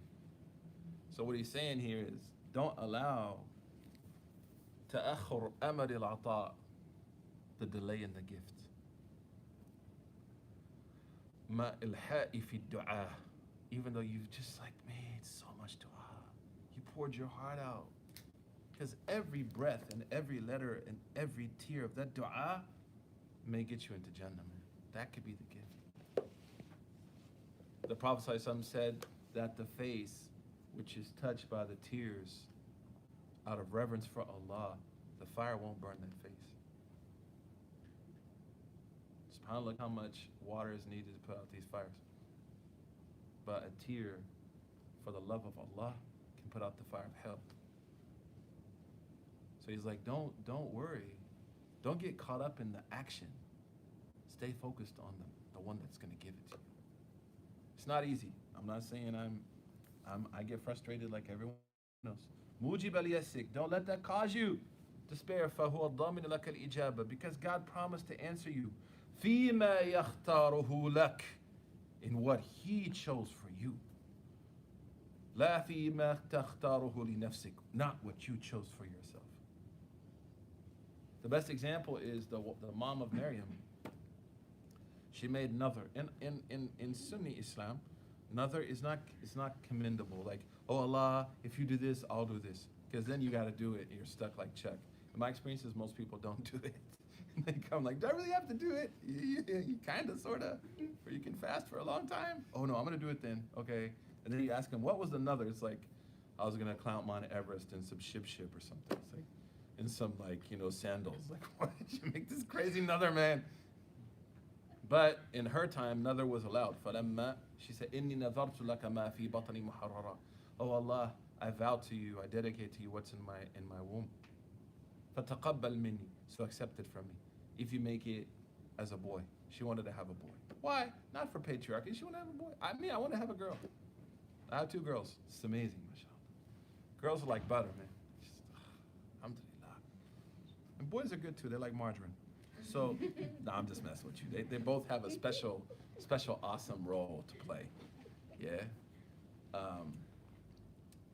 So what he's saying here is, don't allow تأخر أمر العطاء, the delay in the gift. ما الحاء في الدعاء, even though you've just like made so much dua, you poured your heart out, because every breath and every letter and every tear of that dua may get you into Jannah. That could be the gift. The Prophet ﷺ said that the face which is touched by the tears out of reverence for Allah, the fire won't burn that face. SubhanAllah, look how much water is needed to put out these fires. But a tear for the love of Allah can put out the fire of hell. So he's like, don't worry. Don't get caught up in the action. Stay focused on the one that's going to give it to you. It's not easy. I'm not saying I get frustrated like everyone else. Mujib al-yasik. Don't let that cause you despair. فَهُوَ الضَّامِنُ لَكَ الْإِجَابَةِ, because God promised to answer you. فِيمَا يَخْتَارُهُ لَكَ, in what He chose for you. لَا فِيمَا تَخْتَارُهُ لِنَفْسِكَ, not what you chose for yourself. The best example is the mom of Maryam. She made nadhr. In Sunni Islam, nadhr is not commendable. Like, oh Allah, if you do this, I'll do this. Because then you got to do it, and you're stuck like Chuck. And my experience is most people don't do it. They come like, do I really have to do it? You kind of, sort of. Or you can fast for a long time. Oh no, I'm going to do it then. Okay. And then you ask them, what was the nadhr? It's like, I was going to climb Mount Everest in some ship or something. It's like, in some sandals. Like, why did you make this crazy nadhr, man? But in her time, nadhr was allowed. فَلَمَّا, she said, إِنِّي نَذَرْتُ لَكَ مَا فِي بَطْنِي مُحَرَّرًا. Oh Allah, I vow to you, I dedicate to you what's in my womb. فَتَقَبَّلْ مِنِّي, so accept it from me. If you make it as a boy. She wanted to have a boy. Why? Not for patriarchy. She wanted to have a boy. I want to have a girl. I have 2 girls. It's amazing, mashallah. Girls are like butter, man. Just, alhamdulillah. And boys are good too. They're like margarine. So, no, I'm just messing with you. They both have a special, awesome role to play. Yeah.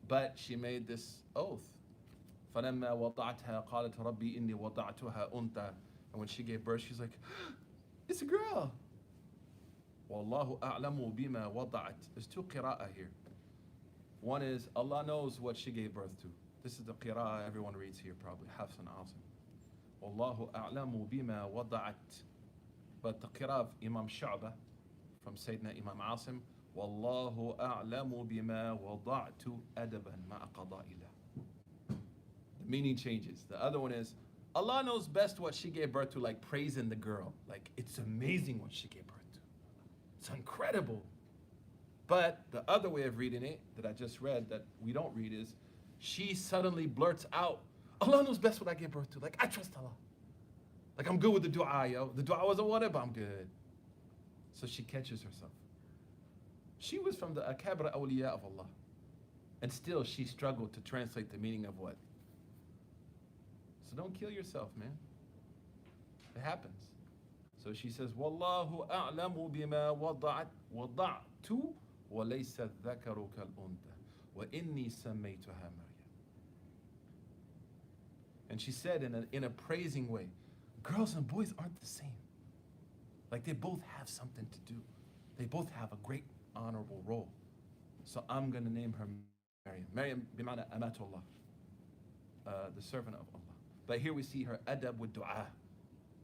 But she made this oath. فَلَمَّا وَضَعْتَهَا قَالَتْ رَبِّي إِنِّي وَضَعْتُهَا أُنْثَى. And when she gave birth, she's like, it's a girl. وَاللَّهُ أَعْلَمُ بِمَا وَضَعَتْ. There's two qira'ah here. One is, Allah knows what she gave birth to. This is the qira'ah everyone reads here probably, Hafs and Asim. وَاللَّهُ أَعْلَمُ بِمَا وَضَعَتْ. But the qira'ah of Imam Shu'bah from Sayyidina Imam Asim, وَاللَّهُ أَعْلَمُ بِمَا وَضَعْتُ أَدَبًا مَعَ قَضَاءِ اللَّهِ. The meaning changes. The other one is, Allah knows best what she gave birth to, like praising the girl. Like, it's amazing what she gave birth to. It's incredible. But the other way of reading it, that I just read, that we don't read, is she suddenly blurts out, Allah knows best what I gave birth to. Like, I trust Allah. Like, I'm good with the dua, yo. The dua wasn't wanted, but I'm good. So she catches herself. She was from the Akabra awliya of Allah. And still, she struggled to translate the meaning of what? So don't kill yourself, man. It happens. So she says, Wallahu a'lamu bima wada'tu wa laysa dhakaru kal unta wa inni sammaytuha Maryam. And she said in a praising way, girls and boys aren't the same. Like, they both have something to do. They both have a great honorable role. So I'm going to name her Maryam. Maryam bimana amatullah, the servant of Allah. But here we see her adab with dua.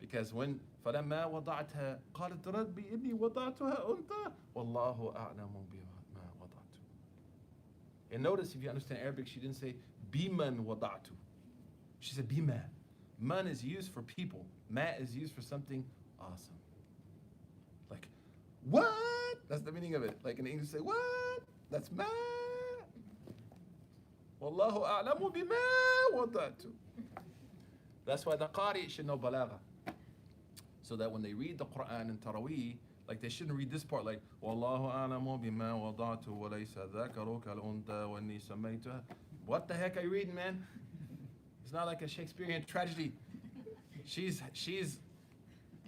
Because when فَلَمَّا وَضَعْتَهَا قَالَتْ رَبِّي إِنِّي وَضَعْتُهَا أُنْثَى وَاللَّهُ أَعْلَمُ بِمَا وَضَعْتُ. And notice, if you understand Arabic, she didn't say biman wada'tu. She said bima. Man is used for people. Ma is used for something awesome. Like, what? That's the meaning of it. Like in English, say, what? That's ma. Wallahu a'lamu bima wada'tu. That's why the qari should know balagha. So that when they read the Quran in Taraweeh, like, they shouldn't read this part like, Wallahu a'lamu bima wada'tu wa laysa dhakaru kal unta wa inni sammaytuha. What the heck are you reading, man? It's not like a Shakespearean tragedy. She's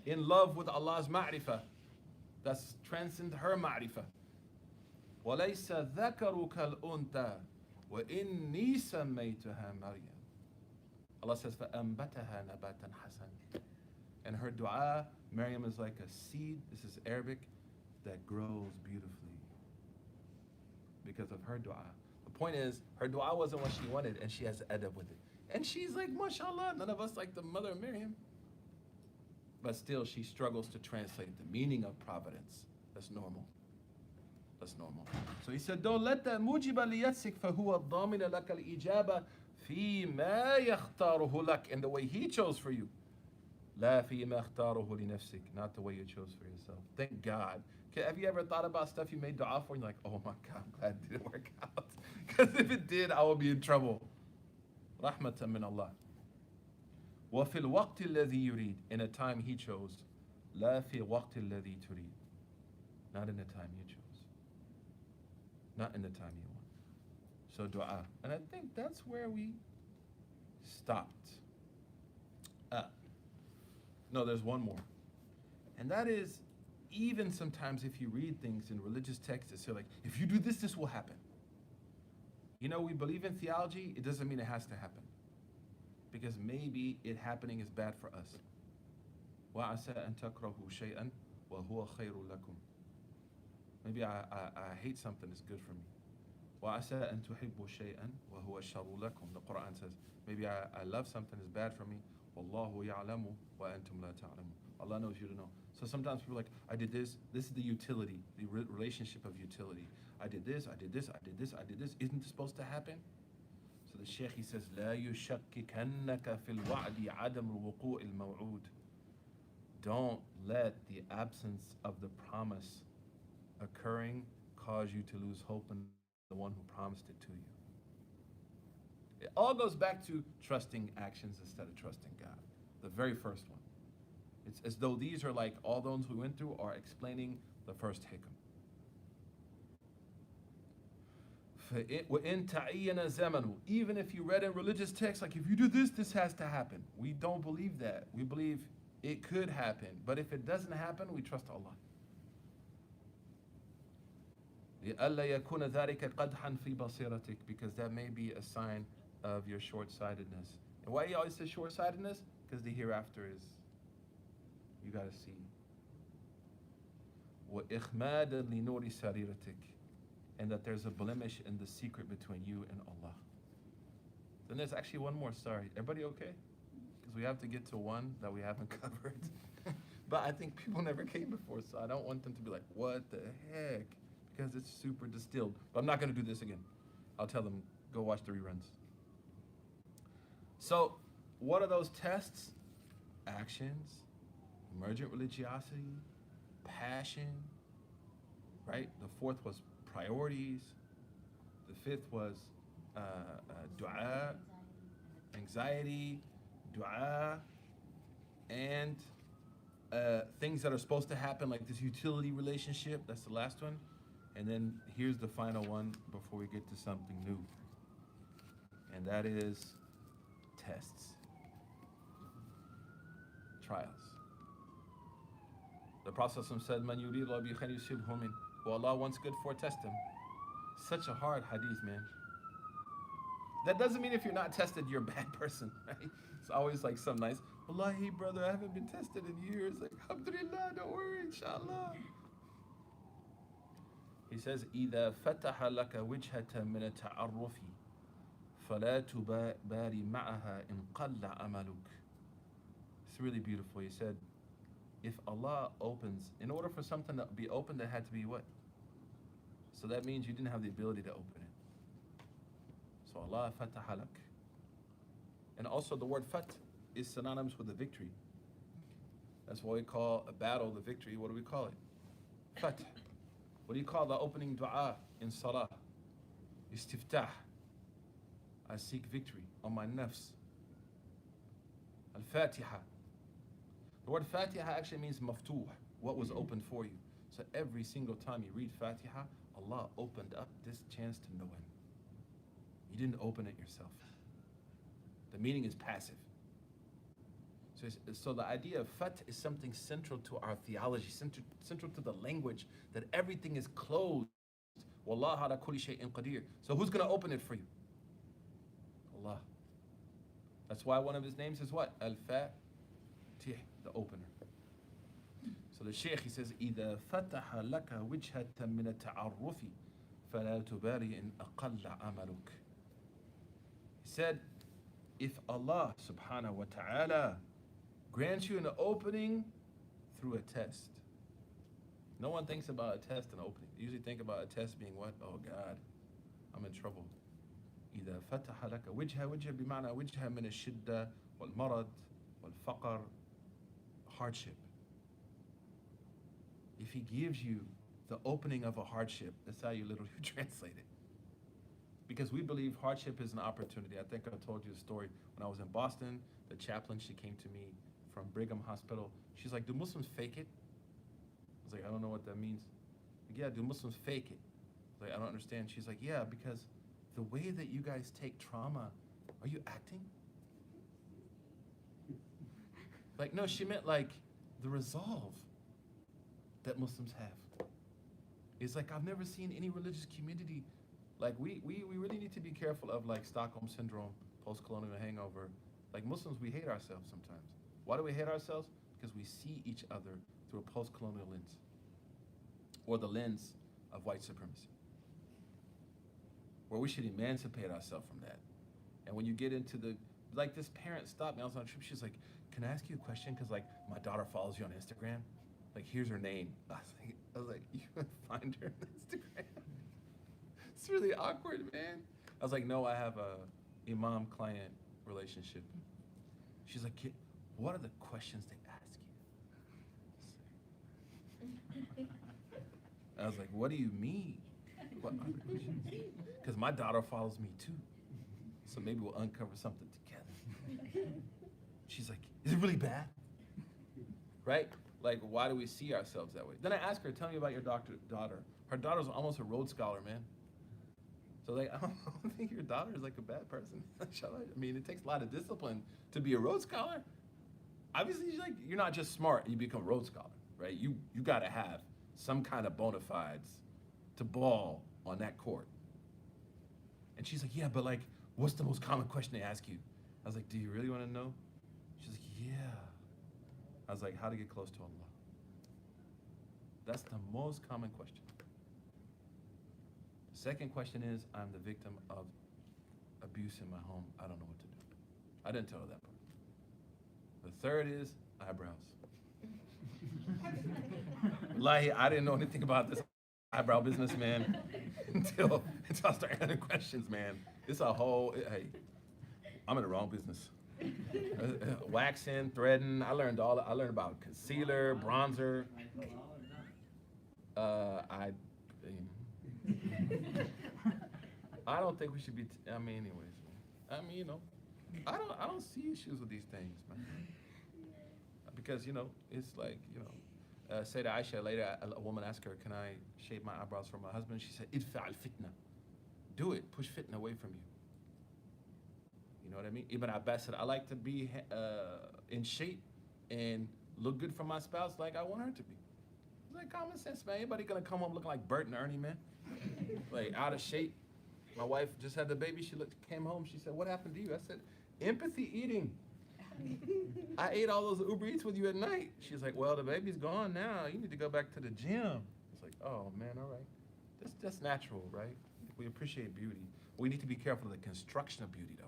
in love with Allah's ma'rifah. That's transcend her ma'rifah. وَلَيْسَ ذَكَرُ كَالْأُنْثَى وَإِنِّي سَمَّيْتُهَا مَرْيَمَ. Allah says, فَأَنْبَتَهَا نَبَاتًا حَسَنًا. And her dua, Maryam is like a seed, this is Arabic, that grows beautifully because of her dua. The point is, her dua wasn't what she wanted, and she has adab with it. And she's like, mashallah, none of us like the mother of Maryam. But still, she struggles to translate the meaning of providence. That's normal. That's normal. So he said, don't let that mujiba liyatsik fahuwa dhamina laka al-ijaba fi ma yakhtaruhu lak, in the way he chose for you. La fi ma yakhtaruhu li nafsik, not the way you chose for yourself. Thank God. Have you ever thought about stuff you made dua for and you're like, oh my God, I'm glad it didn't work out. Because if it did, I would be in trouble. Rahmatan min Allah. وَفِي الْوَقْتِ الَّذِي يُرِيد, in a time he chose. لَا فِي وَقْتِ الَّذِي تُرِيد, not in the time you chose. Not in the time you want. So dua. And I think that's where we stopped. No, there's one more. And that is, even sometimes if you read things in religious texts, it's like, if you do this, this will happen. You know, we believe in theology, it doesn't mean it has to happen. Because maybe it happening is bad for us. وَعَسَىٰ أَن تَكْرَهُوا شَيْئًا وَهُوَ خَيْرٌ لَكُمْ. Maybe I hate something that's good for me. وَعَسَىٰ أَن تُحِبُّوا شَيْئًا وَهُوَ شَرٌ لَكُمْ. The Quran says, maybe I love something that's bad for me. وَاللَّهُ يَعْلَمُ وَأَنْتُمْ لَا تَعْلَمُونَ. Allah knows, you to know. So sometimes people are like, I did this. This is the utility, the relationship of utility. I did this, I did this, I did this, I did this. Isn't it supposed to happen? So the Shaykh, he says, لا يشككنك في الوعد عدم الوقوع الموعود. Don't let the absence of the promise occurring cause you to lose hope in the one who promised it to you. It all goes back to trusting actions instead of trusting God. The very first one. It's as though these are like all those we went through are explaining the first hikam. وَإِن تَعِيَّنَ زَمَنُ. Even if you read in religious texts, like if you do this, this has to happen. We don't believe that. We believe it could happen. But if it doesn't happen, we trust Allah. لِأَلَّا يَكُونَ ذَلِكَ قَدْحًا فِي بَصِيرَتِكَ. Because that may be a sign of your short-sightedness. And why he always says short-sightedness? Because the hereafter is, you got to see. وَإِخْمَادًا لِنُورِ سَرِيرَتِكَ, and that there's a blemish in the secret between you and Allah. Then there's actually one more, sorry. Everybody okay? Because we have to get to one that we haven't covered. But I think people never came before, so I don't want them to be like, what the heck? Because it's super distilled. But I'm not going to do this again. I'll tell them, go watch the reruns. So, what are those tests? Actions, emergent religiosity, passion, right? The fourth was priorities. The fifth was dua, anxiety, dua, and things that are supposed to happen, like this utility relationship. That's the last one. And then here's the final one before we get to something new. And that is tests, trials. The Prophet said, "Man yurid Allah bi khayrin yusibhu min." Who Allah wants good for, test him. Such a hard hadith, man. That doesn't mean if you're not tested, you're a bad person, right? It's always like some nice, Wallahi, brother, I haven't been tested in years. Like, alhamdulillah, don't worry, inshallah. He says, إِذَا فَتَحَ لَكَ وِجْهَةً مِنَ التَّعَرُّفِ فَلَا تُبَارِ مَعَهَا إِنْ قَلَّ عَمَلُكَ. It's really beautiful. He said, if Allah opens, in order for something to be opened, it had to be what? So that means you didn't have the ability to open it. So Allah fataha lak. And also the word fat is synonymous with the victory. That's why we call a battle the victory. What do we call it? Fat. What do you call the opening dua in salah? Istiftah. I seek victory on my nafs. Al-Fatiha. The word Fatiha actually means maftuh, what was opened for you. So every single time you read Fatiha, Allah opened up this chance to know Him. You didn't open it yourself. The meaning is passive. So the idea of Fat is something central to our theology, central to the language, that everything is closed. Wallahu ala kulli shay'in qadir. So who's going to open it for you? Allah. That's why one of His names is what? Al-Fatih, the opener. So the Shaykh, he says, إِذَا فَتَحَ لَكَ وِجْهَةً مِنَ التَّعَرُّفِ فَلَا تُبَارِ إِنْ أَقَلَّ عَمَلُكَ. He said, if Allah subhanahu wa ta'ala grants you an opening through a test. No one thinks about a test and opening. They usually think about a test being what? Oh God, I'm in trouble. إذا فتح لك وجهة بمعنى وجهة من الشدة والمرض والفقر, hardship. If He gives you the opening of a hardship, that's how you literally translate it. Because we believe hardship is an opportunity. I think I told you a story. When I was in Boston, the chaplain, she came to me from Brigham Hospital. She's like, do Muslims fake it? I was like, I don't know what that means. Like, yeah, do Muslims fake it? I was like, I don't understand. She's like, yeah, because the way that you guys take trauma, are you acting? Like, no, she meant like the resolve that Muslims have. It's like, I've never seen any religious community. Like, we really need to be careful of like Stockholm Syndrome, post-colonial hangover. Like Muslims, we hate ourselves sometimes. Why do we hate ourselves? Because we see each other through a post-colonial lens, or the lens of white supremacy, where we should emancipate ourselves from that. And when you get into the, like this parent stopped me, I was on a trip, she's like, can I ask you a question? Because like my daughter follows you on Instagram. Like, here's her name. I was like, you can find her on Instagram? It's really awkward, man. I was like, no, I have a imam-client relationship. She's like, what are the questions they ask you? I was like, what do you mean? What are the questions? Because my daughter follows me too. So maybe we'll uncover something together. She's like, is it really bad? Right? Like, why do we see ourselves that way? Then I asked her, tell me about your daughter. Her daughter's almost a Rhodes Scholar, man. So like, I don't think your daughter is like a bad person. I mean, it takes a lot of discipline to be a Rhodes Scholar. Obviously, you're not just smart and you become a Rhodes Scholar, right? You gotta have some kind of bona fides to ball on that court. And she's like, yeah, but like, what's the most common question they ask you? I was like, do you really want to know? She's like, yeah. I was like, how to get close to Allah? That's the most common question. The second question is, I'm the victim of abuse in my home. I don't know what to do. I didn't tell her that part. The third is eyebrows. Wallahi, I didn't know anything about this eyebrow business, man, until I started asking questions, man. It's a whole, hey, I'm in the wrong business. Waxing, threading, I learned about concealer, bronzer. I don't think we should be, anyways. I don't see issues with these things, man. Because, it's like, say to Aisha later, a woman asked her, can I shave my eyebrows for my husband? She said, idfa al-fitna. Do it, push fitna away from you. You know what I mean? Ibn Abbas said, I like to be in shape and look good for my spouse like I want her to be. It's like common sense, man. Anybody gonna come home looking like Bert and Ernie, man? Like out of shape. My wife just had the baby. She came home. She said, what happened to you? I said, empathy eating. I ate all those Uber Eats with you at night. She's like, well, the baby's gone now. You need to go back to the gym. It's like, oh, man, all right. That's natural, right? We appreciate beauty. We need to be careful of the construction of beauty, though.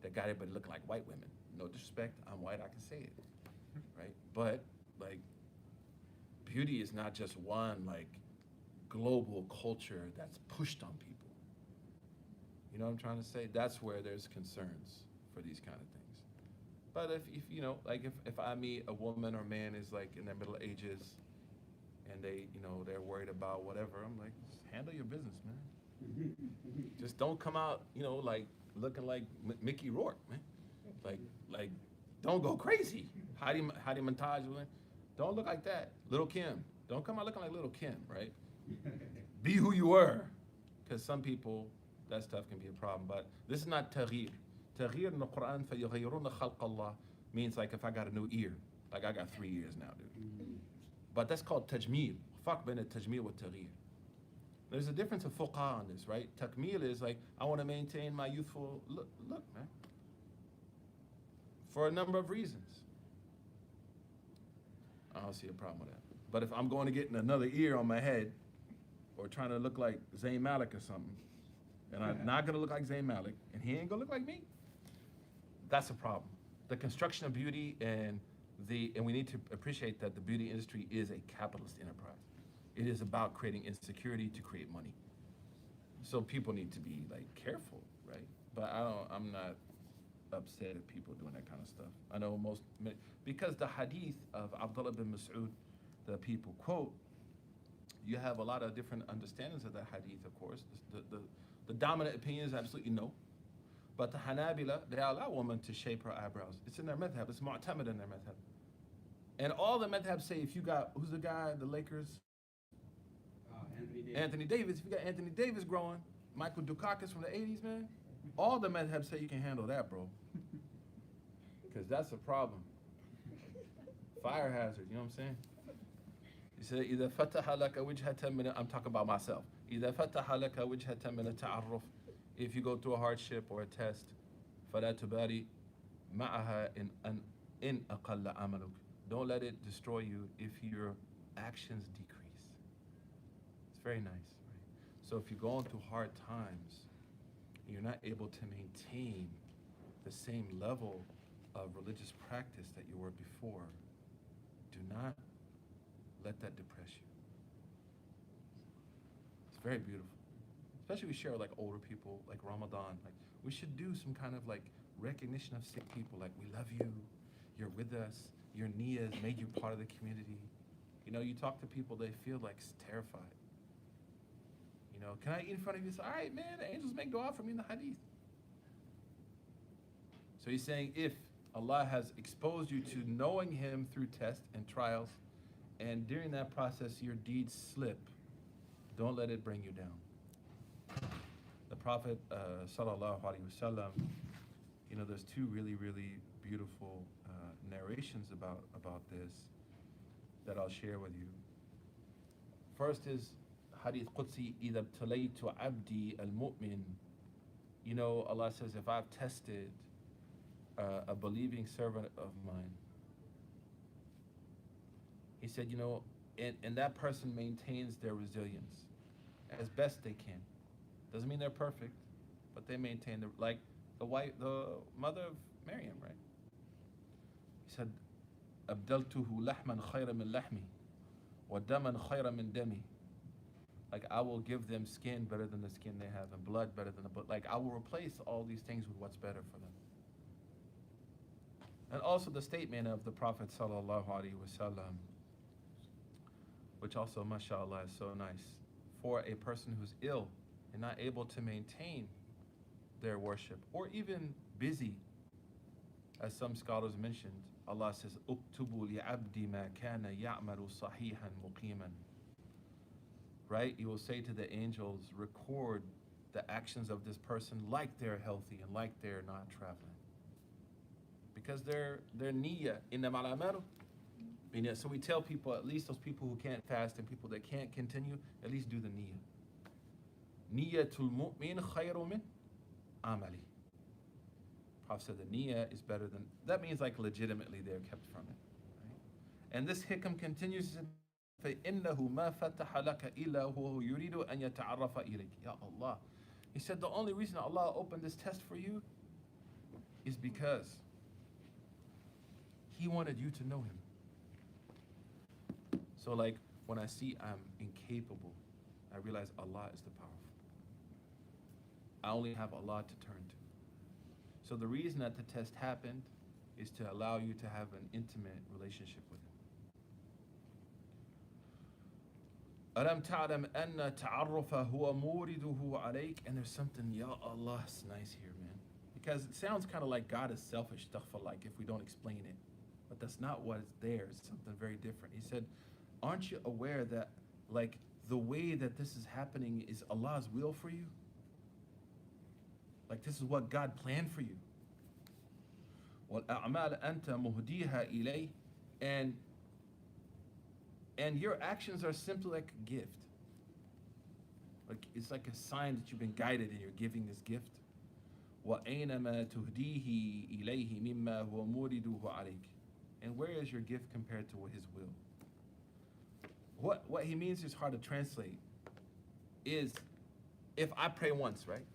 That got everybody looking like white women. No disrespect. I'm white. I can say it, right? But, like, beauty is not just one, like, global culture that's pushed on people. You know what I'm trying to say? That's where there's concerns for these kind of things. But if I meet a woman or man is like in their middle ages and they're worried about whatever, I'm like, just handle your business, man. Just don't come out, like looking like Mickey Rourke, man. Like, don't go crazy. Hadi Montage, don't look like that. Little Kim, don't come out looking like Little Kim, right? Be who you were, because some people, that stuff can be a problem. But this is not taghyir. Taghyir in the Quran, فَيُغَيِّرُونَ خَلْقَ اللَّهِ, means like if I got a new ear. Like I got 3 ears now, dude. But that's called tajmeel. Farq bain al-tajmeel wa taghyir. There's a difference of fuqaha on this, right? Takmeel is like, I want to maintain my youthful look, man. For a number of reasons. I don't see a problem with that. But if I'm going to get another ear on my head, or trying to look like Zayn Malik or something, and I'm not gonna look like Zayn Malik, and he ain't gonna look like me, that's a problem. The construction of beauty and we need to appreciate that the beauty industry is a capitalist enterprise. It is about creating insecurity to create money. So people need to be like careful, right? But I'm not upset at people doing that kind of stuff. I know because the hadith of Abdullah bin Mas'ud, the people quote, you have a lot of different understandings of that hadith, of course. The dominant opinion is absolutely no. But the Hanabila, they allow women to shape her eyebrows. It's in their madhab. It's mu'tamid in their madhab. And all the madhabs say if you got, who's the guy, the Lakers? Anthony Davis. If you got Anthony Davis growing, Michael Dukakis from the 80s, man, all the madhabs say you can handle that, bro. Because that's a problem. Fire hazard, you know what I'm saying? He said, إِذَا فَتَحَ لَكَ وِجْهَةً مِنَ, I'm talking about myself. إِذَا فَتَحَ لَكَ وِجْهَةً مِنَ التَّعَرُّفِ, if you go through a hardship or a test, فَلَا تُبَارِ مَعَهَا إِنْ أَقَلَّ عَمَلُكَ. Don't let it destroy you if your actions decrease. It's very nice, right? So if you're going through hard times, you're not able to maintain the same level of religious practice that you were before, do not let that depress you. It's very beautiful. Especially we share with like older people, like Ramadan. Like we should do some kind of like recognition of sick people. Like we love you, you're with us, your niyyah has made you part of the community. You talk to people, they feel like terrified. Can I eat in front of you? Say, all right, man, the angels make dua for me in the hadith. So he's saying if Allah has exposed you to knowing Him through tests and trials, and during that process your deeds slip, don't let it bring you down. The Prophet sallallahu alaihi wasallam, there's two really, really beautiful narrations about this that I'll share with you. First is Hadith Qudsi, إِذَا ابْتَلَيْتُ عَبْدِي الْمُؤْمِنِ You know, Allah says, if I've tested a believing servant of mine, He said, you know, and that person maintains their resilience as best they can. Doesn't mean they're perfect, but they maintain like the mother of Maryam, right? He said, أبدلته لحما خيرا من لحمي ودما خيرا من دمي. Like, I will give them skin better than the skin they have, and blood better than the blood. Like, I will replace all these things with what's better for them. And also the statement of the Prophet sallallahu alaihi wasallam, which also, mashallah, is so nice. For a person who's ill and not able to maintain their worship, or even busy, as some scholars mentioned, Allah says, "Uktubu li'abdi ma kana ya'malu sahihan muqiman." Right? He will say to the angels, record the actions of this person like they're healthy and like they're not traveling. Because their niyyah, innama al-amalu. So we tell people, at least those people who can't fast and people that can't continue, at least do the niyyah. Niyyatul mu'min khayru min amali. Prophet said the niyyah is better than, that means like legitimately they're kept from it. Right? And this hikam continues, فَإِنَّهُ مَا فَتَحَ لَكَ إِلَّا هُوَ يُرِيدُ أَن يَتَعَرَّفَ إِلَيْكَ. Ya Allah. He said the only reason Allah opened this test for you is because He wanted you to know Him. So like when I see I'm incapable, I realize Allah is the powerful. I only have Allah to turn to. So the reason that the test happened is to allow you to have an intimate relationship with Him. أَلَمْ تَعْلَمْ أَنَّ تَعَرُّفَ هُوَ مُورِدُهُ عَلَيْكَ. And there's something, ya Allah, it's nice here, man. Because it sounds kind of like God is selfish stuff for like if we don't explain it. But that's not what is there. It's something very different. He said, aren't you aware that like the way that this is happening is Allah's will for you? Like this is what God planned for you. وَالْأَعْمَالَ أَنْتَ مُهْدِيهَا إِلَيْهِ. And your actions are simply like a gift. Like it's like a sign that you've been guided and you're giving this gift. وَأَيْنَمَا تُهْدِيهِ إِلَيْهِ مِمَّا هُوَ مُورِدُهُ عَلَيْكَ. And where is your gift compared to His will? What he means is hard to translate. Is if I pray once, right?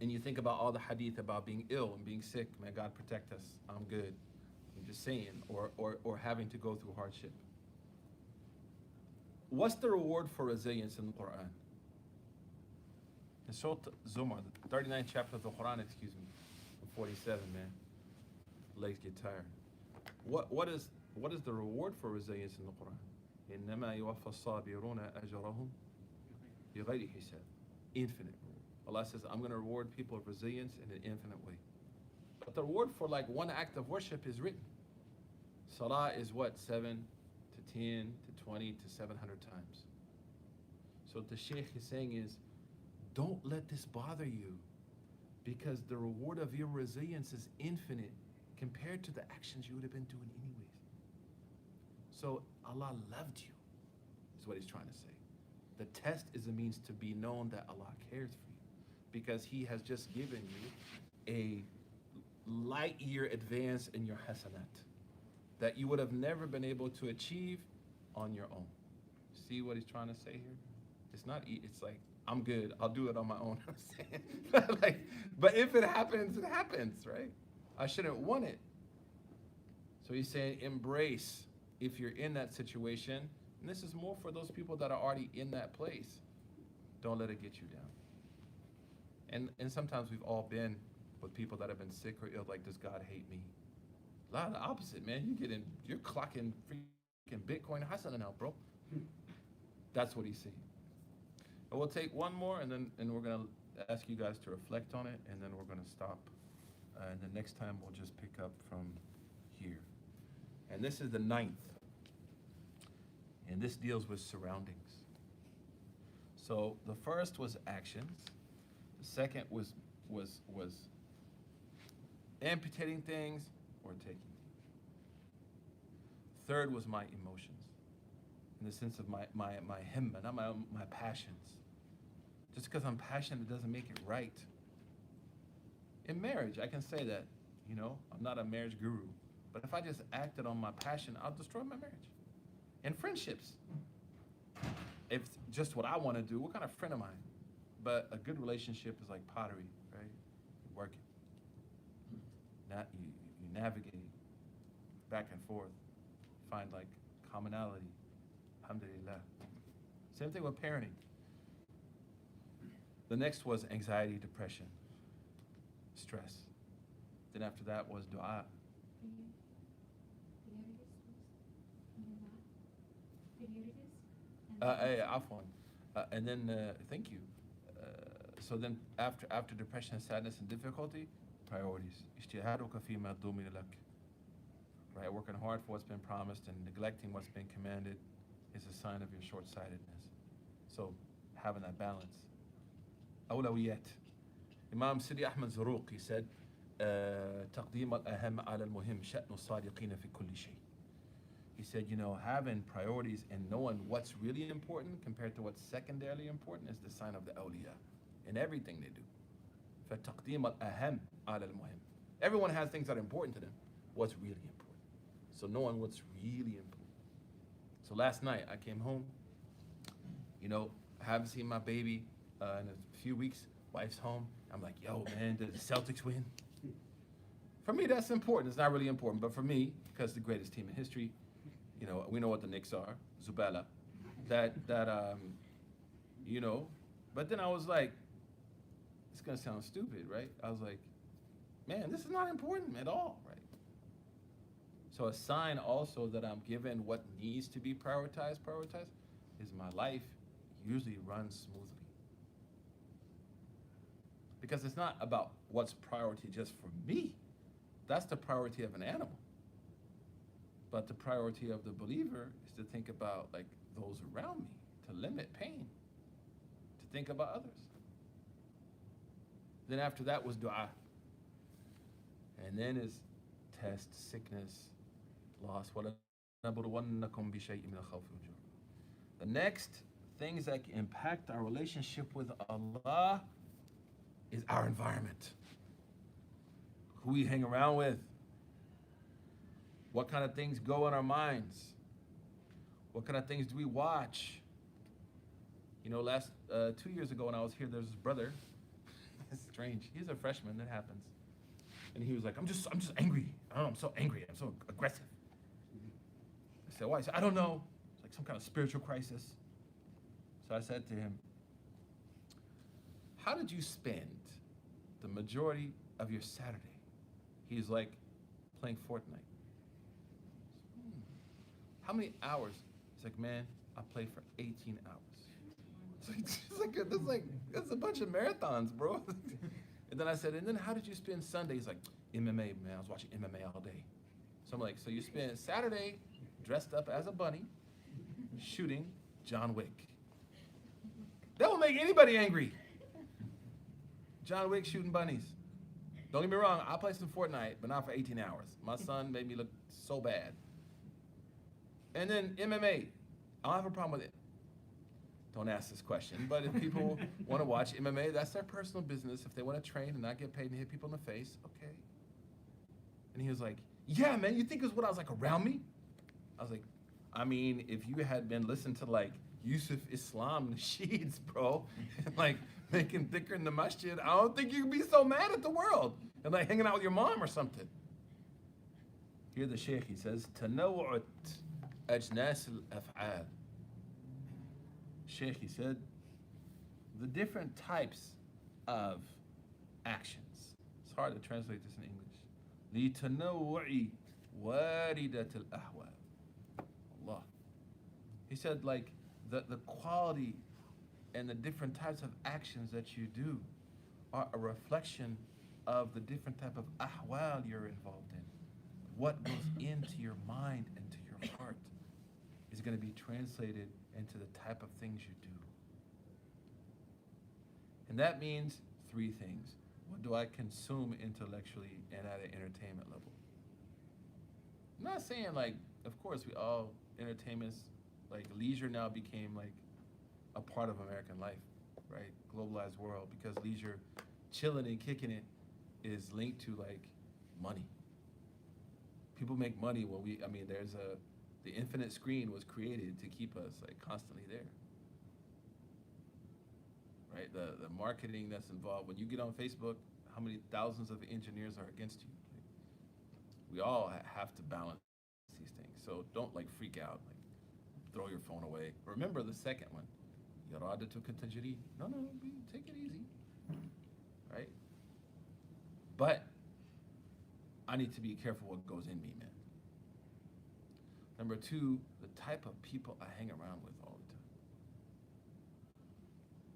And you think about all the hadith about being ill and being sick, may God protect us, I'm good. I'm just saying, or having to go through hardship. What's the reward for resilience in the Quran? In Surah Zumar, the 39th chapter of the Quran, 47, man. Legs get tired. What is the reward for resilience in the Quran? إِنَّمَا يُوَفَّى الصَّابِرُونَ أَجْرَهُم بِغَيْرِ حِسَابٍ. Infinite reward. Allah says, I'm going to reward people of resilience in an infinite way. But the reward for like one act of worship is written. Salah is what? 7 to 10 to 20 to 700 times. So what the Shaykh is saying is, don't let this bother you, because the reward of your resilience is infinite compared to the actions you would have been doing anyways. So Allah loved you, is what He's trying to say. The test is a means to be known that Allah cares for you, because He has just given you a light year advance in your hasanat that you would have never been able to achieve on your own. See what He's trying to say here? It's not, it's like, I'm good, I'll do it on my own. I'm saying, like, but if it happens, it happens, right? I shouldn't want it. So He's saying, embrace if you're in that situation, and this is more for those people that are already in that place. Don't let it get you down. And sometimes we've all been with people that have been sick or ill, like, does God hate me? A lot of the opposite, man. You're clocking freaking Bitcoin Hassan now, bro. That's what He's saying. And we'll take one more, and we're gonna ask you guys to reflect on it, and then we're gonna stop. And the next time we'll just pick up from here. And this is the 9th. And this deals with surroundings. So the first was actions. The second was amputating things or taking things. Third was my emotions, in the sense of my himma, not my passions. Just because I'm passionate doesn't make it right. In marriage, I can say that, you know, I'm not a marriage guru, but if I just acted on my passion, I'll destroy my marriage. In friendships, if it's just what I want to do, what kind of friend am I? But a good relationship is like pottery, right? You work it. You navigate back and forth, find like commonality. Alhamdulillah. Same thing with parenting. The next was anxiety, depression, stress. Then after that was dua. Afwan. And then, thank you. So then after depression, sadness, and difficulty, priorities. اجتهادك فيما ضمن لك. Right, working hard for what's been promised and neglecting what's been commanded is a sign of your short-sightedness. So having that balance. أولويات. Imam Sidi Ahmed Zaruq, he said, تقديم الأهم على المهم شأن الصادقين في كل شيء. He said, you know, having priorities and knowing what's really important compared to what's secondarily important is the sign of the awliya in everything they do. فَتَقْدِيمَ الْأَهَمْ عَلَى الْمُهِمْ. Everyone has things that are important to them. What's really important? So knowing what's really important. So last night I came home, you know, I haven't seen my baby in a few weeks. Wife's home. I'm like, yo, man, did the Celtics win? For me, that's important. It's not really important, but for me, because the greatest team in history, you know, we know what the Knicks are, Zubala, you know, but then I was like, it's gonna sound stupid, right? I was like, man, this is not important at all, right? So a sign also that I'm given what needs to be prioritized, is my life usually runs smoothly. Because it's not about what's priority just for me. That's the priority of an animal. But the priority of the believer is to think about like those around me, to limit pain, to think about others. Then after that was dua. And then is test, sickness, loss. The next things that can impact our relationship with Allah is our environment. Who we hang around with. What kind of things go in our minds? What kind of things do we watch? You know, 2 years ago when I was here, there's this brother. It's strange. He's a freshman. That happens. And he was like, I'm just angry. I don't know. I'm so angry. I'm so aggressive. I said, why? He said, I don't know. It's like some kind of spiritual crisis. So I said to him, how did you spend the majority of your Saturday? He's like, playing Fortnite. How many hours? He's like, man, I played for 18 hours. That's a bunch of marathons, bro. And then I said, and then how did you spend Sunday? He's like, MMA, man, I was watching MMA all day. So I'm like, so you spend Saturday dressed up as a bunny, shooting John Wick. That will make anybody angry. John Wick shooting bunnies. Don't get me wrong, I play some Fortnite, but not for 18 hours. My son made me look so bad. And then MMA, I don't have a problem with it. Don't ask this question, but if people want to watch MMA, that's their personal business. If they want to train and not get paid and hit people in the face, okay. And he was like, yeah, man, you think it was what I was like around me? I was like, I mean, if you had been listening to like Yusuf Islam Nasheeds, bro, and like making thicker in the masjid, I don't think you'd be so mad at the world and like hanging out with your mom or something. Here the sheikh, he says, تنوع أجناس الأفعال. Sheikh, he said, the different types of actions. It's hard to translate this in English. لتنوع واردة الأحوال. Allah. He said, like, the quality and the different types of actions that you do are a reflection of the different type of ahwal you're involved in. What goes into your mind and to your heart is going to be translated into the type of things you do. And that means three things. What do I consume intellectually and at an entertainment level? I'm not saying like, of course we all, entertainments, like leisure now became like a part of American life, right? Globalized world, because leisure, chilling and kicking it is linked to like money. People make money when the infinite screen was created to keep us like constantly there. Right? The marketing that's involved. When you get on Facebook, how many thousands of engineers are against you? We all have to balance these things. So don't like freak out, like throw your phone away. Remember the second one. Yaradatu katajri. No, take it easy. Right? But I need to be careful what goes in me, man. Number two, the type of people I hang around with all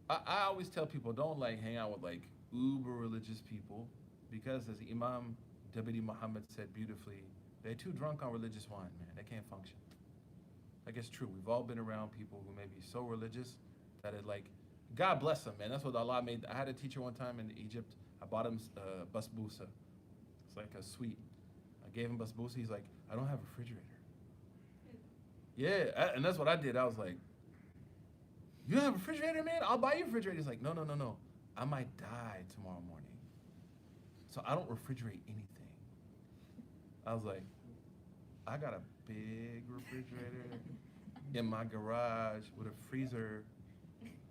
the time. I always tell people don't like hang out with like uber religious people because as Imam Deputy Muhammad said beautifully, they're too drunk on religious wine, man. They can't function. Like it's true. We've all been around people who may be so religious that it like, God bless them, man. That's what Allah made. I had a teacher one time in Egypt. I bought him basbousa. It's like a sweet. I gave him basbousa. He's like, I don't have a refrigerator. Yeah, and that's what I did. I was like, you don't have a refrigerator, man? I'll buy you a refrigerator. He's like, no. I might die tomorrow morning. So I don't refrigerate anything. I was like, I got a big refrigerator in my garage with a freezer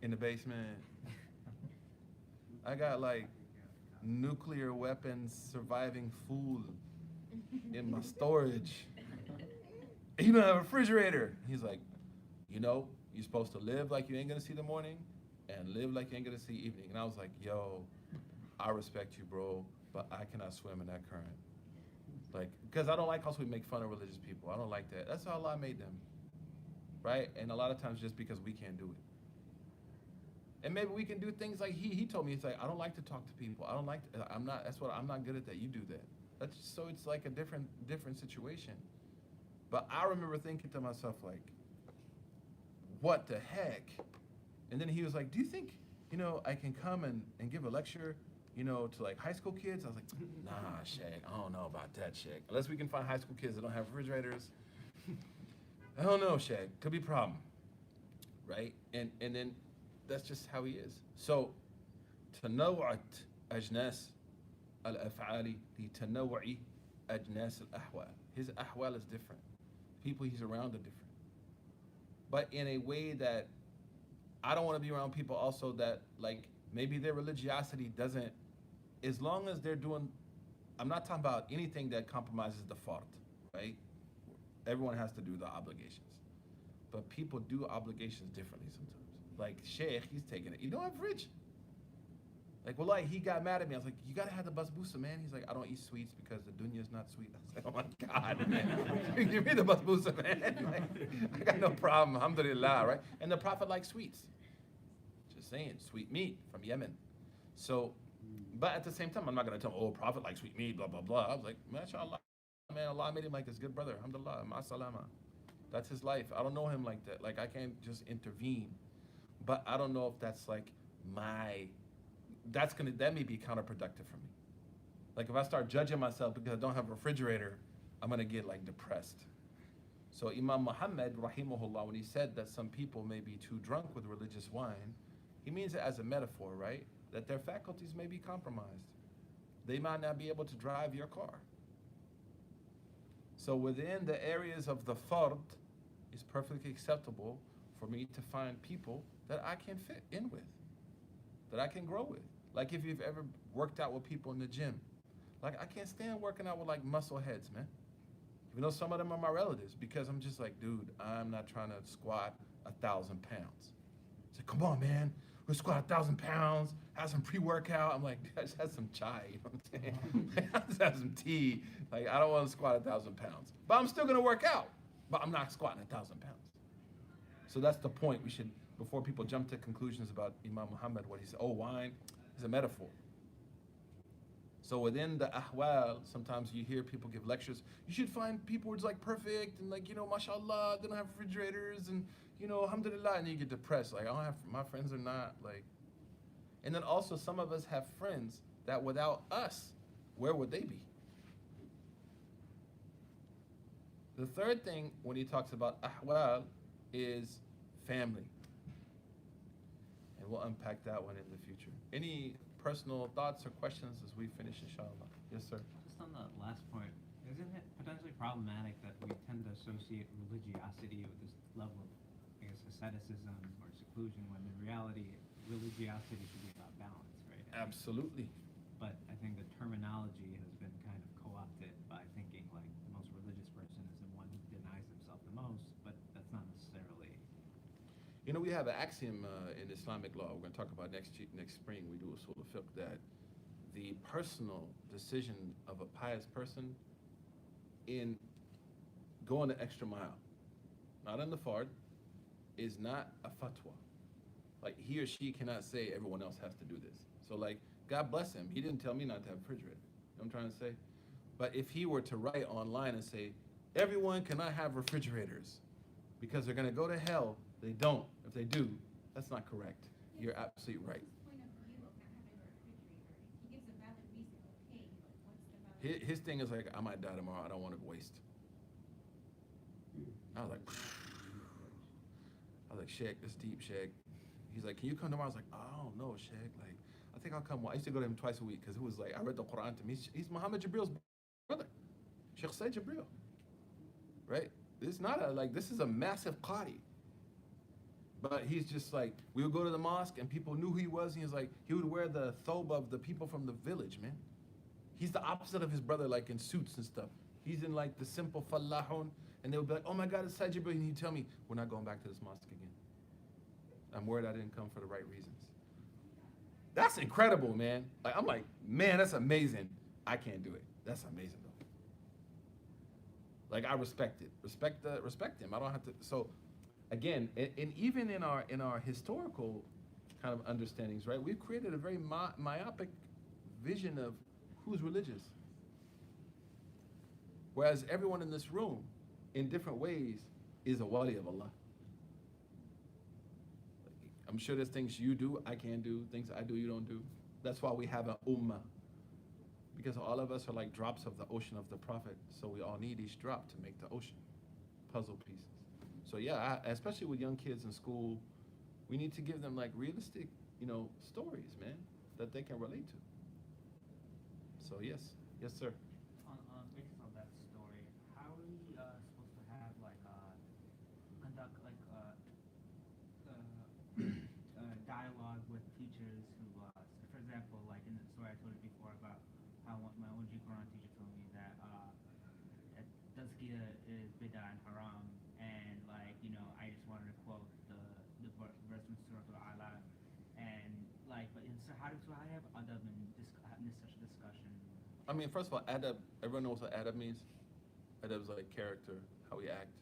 in the basement. I got like nuclear weapons surviving food in my storage. And you don't have a refrigerator. He's like, you're supposed to live like you ain't gonna see the morning and live like you ain't gonna see evening. And I was like, yo, I respect you, bro, but I cannot swim in that current. Like, because I don't like also we make fun of religious people. I don't like that. That's how Allah made them, right? And a lot of times just because we can't do it. And maybe we can do things like he told me, it's like, I don't like to talk to people. I'm not good at that. You do that. So it's like a different situation. But I remember thinking to myself like, what the heck? And then he was like, do you think, I can come and give a lecture, to like high school kids? I was like, nah, Shaq, I don't know about that, Shaq. Unless we can find high school kids that don't have refrigerators. I don't know, Shaq. Could be a problem. Right? And then that's just how he is. So, تنوعت أجناس الأفعال لتنوع أجناس الأحوال. His ahwal is different. People he's around are different. But in a way that I don't want to be around people also that like maybe their religiosity doesn't, as long as they're doing, I'm not talking about anything that compromises the fard, right? Everyone has to do the obligations. But people do obligations differently sometimes. Like Sheikh, he's taking it. You don't have a fridge. Like, well, like, he got mad at me. I was like, you gotta have the basbousa, man. He's like, I don't eat sweets because the dunya is not sweet. I was like, oh my God, man. Give me the basbousa, man. Like, I got no problem, alhamdulillah, right? And the Prophet likes sweets. Just saying, sweet meat from Yemen. So, but at the same time, I'm not gonna tell him, oh, Prophet likes sweet meat, blah, blah, blah. I was like, mashallah, man, Allah made him like his good brother, alhamdulillah, ma salama. That's his life. I don't know him like that. Like, I can't just intervene. But I don't know if that's like that may be counterproductive for me. Like if I start judging myself because I don't have a refrigerator, I'm gonna get like depressed. So Imam Muhammad, rahimahullah, when he said that some people may be too drunk with religious wine, he means it as a metaphor, right? That their faculties may be compromised. They might not be able to drive your car. So within the areas of the fard, it's perfectly acceptable for me to find people that I can fit in with, that I can grow with. Like if you've ever worked out with people in the gym, like I can't stand working out with like muscle heads, man. Even though some of them are my relatives, because I'm just like, dude, I'm not trying to squat 1,000 pounds. It's like, come on, man, we'll squat 1,000 pounds, have some pre-workout. I'm like, I just had some chai, you know what I'm saying? I just have some tea. Like, I don't want to squat 1,000 pounds, but I'm still gonna work out, but I'm not squatting 1,000 pounds. So that's the point. We should, before people jump to conclusions about Imam Muhammad, what he said, oh, wine is a metaphor. So within the ahwal, sometimes you hear people give lectures. You should find people who's like perfect and like, mashallah, they don't have refrigerators and, alhamdulillah, and you get depressed. Like, I don't have, my friends are not like, and then also some of us have friends that without us, where would they be? The third thing when he talks about ahwal is family. And we'll unpack that one in the future. Any personal thoughts or questions as we finish, inshallah. Yes, sir. Just on the last point, isn't it potentially problematic that we tend to associate religiosity with this level of, I guess, asceticism or seclusion, when in reality, religiosity should be about balance, right? Absolutely. But I think the terminology has been kind of co-opted by thinking like the most religious person is the one who denies himself the most, but that's not necessarily. You know, we have an axiom in Islamic law. We're going to talk about next spring. We do usul al-fiqh that the personal decision of a pious person in going the extra mile, not in the fard, is not a fatwa. Like, he or she cannot say everyone else has to do this. So, like, God bless him. He didn't tell me not to have a refrigerator. You know what I'm trying to say? But if he were to write online and say, everyone cannot have refrigerators because they're going to go to hell, they don't. If they do, that's not correct. You're absolutely right. Point of view of not having a refrigerator, he gives a valid reason, okay, but what's the valid? His thing is like, I might die tomorrow. I don't want to waste. I was like, Sheikh, this deep, Sheikh. He's like, can you come tomorrow? I was like, I don't know, Sheikh. Like, I think I'll come. I used to go to him twice a week because it was like, I read the Quran to him. He's Muhammad Jibril's brother, Sheikh Sayyid Jibril, right? This is not this is a massive qari. But he's just like, we would go to the mosque and people knew who he was. And he was like, he would wear the thobe of the people from the village, man. He's the opposite of his brother, like in suits and stuff. He's in like the simple fallahun. And they would be like, oh my God, it's Sayyid Jibril. And he'd tell me, we're not going back to this mosque again. I'm worried I didn't come for the right reasons. That's incredible, man. Like, I'm like, man, that's amazing. I can't do it. That's amazing, though. Like, I respect it. Respect him. I don't have to. So, again, and even in our historical kind of understandings, right? We've created a very myopic vision of who's religious. Whereas everyone in this room, in different ways, is a wali of Allah. I'm sure there's things you do, I can't do, things I do, you don't do. That's why we have an ummah. Because all of us are like drops of the ocean of the Prophet, so we all need each drop to make the ocean. Puzzle pieces. So yeah, especially with young kids in school, we need to give them like realistic, stories, man, that they can relate to. So yes, sir. On basis of that story, how are we supposed to have conduct dialogue with teachers who, for example, like in the story I told you before about how my OG Quran teacher told me that tazkiyah is bid'ah and haram, and I just wanted to quote the verse from Surah Al-Ala, and so how do I have adab in such a discussion? I mean, first of all, adab, everyone knows what adab means. Adab is like character, how we act.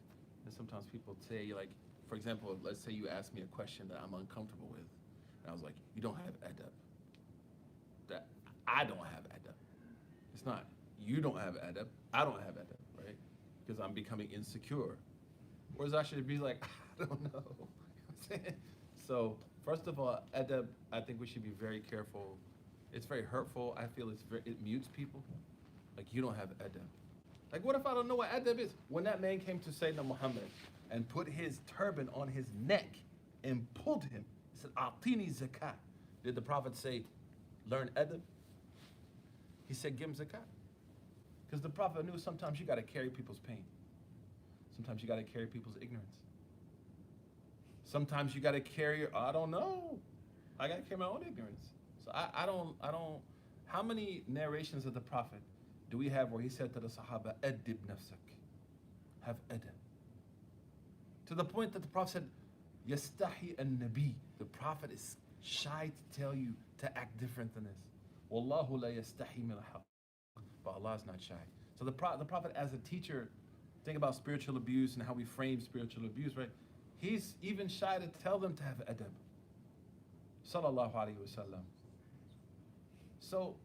And sometimes people say, like, for example, let's say you ask me a question that I'm uncomfortable with. And I was like, you don't have adab. That I don't have adab. It's not, you don't have adab, I don't have adab, right? Because I'm becoming insecure. Whereas I should be like, I don't know. You know what I'm saying? So, first of all, adab, I think we should be very careful. It's very hurtful. I feel it mutes people. Like, you don't have adab. Like, what if I don't know what adab is? When that man came to Sayyidina Muhammad and put his turban on his neck and pulled him, he said, A'tini zakat. Did the Prophet say, learn adab? He said, give him zakat. Because the Prophet knew sometimes you got to carry people's pain. Sometimes you got to carry people's ignorance. Sometimes you got to carry, I don't know. I got to carry my own ignorance. So I don't, how many narrations of the Prophet do we have where he said to the Sahaba, Adib nafsak, have adab? To the point that the Prophet said, Yastahi an-Nabi, the Prophet is shy to tell you to act different than this. Wallahu la yastahi min al-haq. But Allah is not shy. So the Prophet as a teacher, think about spiritual abuse and how we frame spiritual abuse, right? He's even shy to tell them to have adab. Sallallahu alayhi wa sallam. So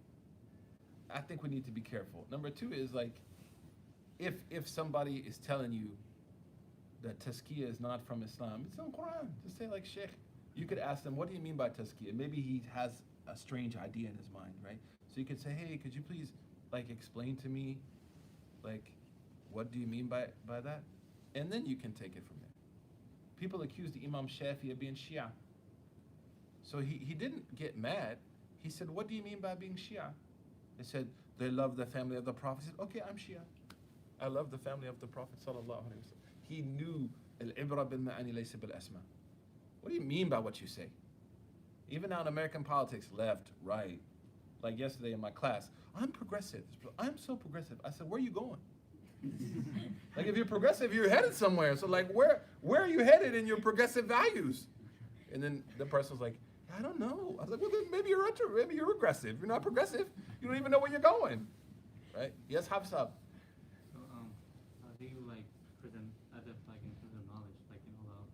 I think we need to be careful. Number two is like, if somebody is telling you that tazkiyah is not from Islam, it's in the Quran. Just say like, Sheikh, you could ask them, what do you mean by tazkiyah? Maybe he has a strange idea in his mind, right? So you could say, hey, could you please explain to me, what do you mean by that? And then you can take it from there. People accused the Imam Shafi of being Shia. So he didn't get mad. He said, what do you mean by being Shia? They said, they love the family of the Prophet. He said, okay, I'm Shia. I love the family of the Prophet sallallahu alaihi wasallam. He knew al-ibra bil ma'ani laysa bil asma. What do you mean by what you say? Even now in American politics, left, right. Like yesterday in my class, I'm progressive. I'm so progressive. I said, where are you going? Like if you're progressive, you're headed somewhere. So like where are you headed in your progressive values? And then the person was like, I don't know. I was like, well then maybe you're aggressive. You're not progressive. You don't even know where you're going. Right? Yes, Hafsab. So, how do you like present adab like in terms of knowledge? Like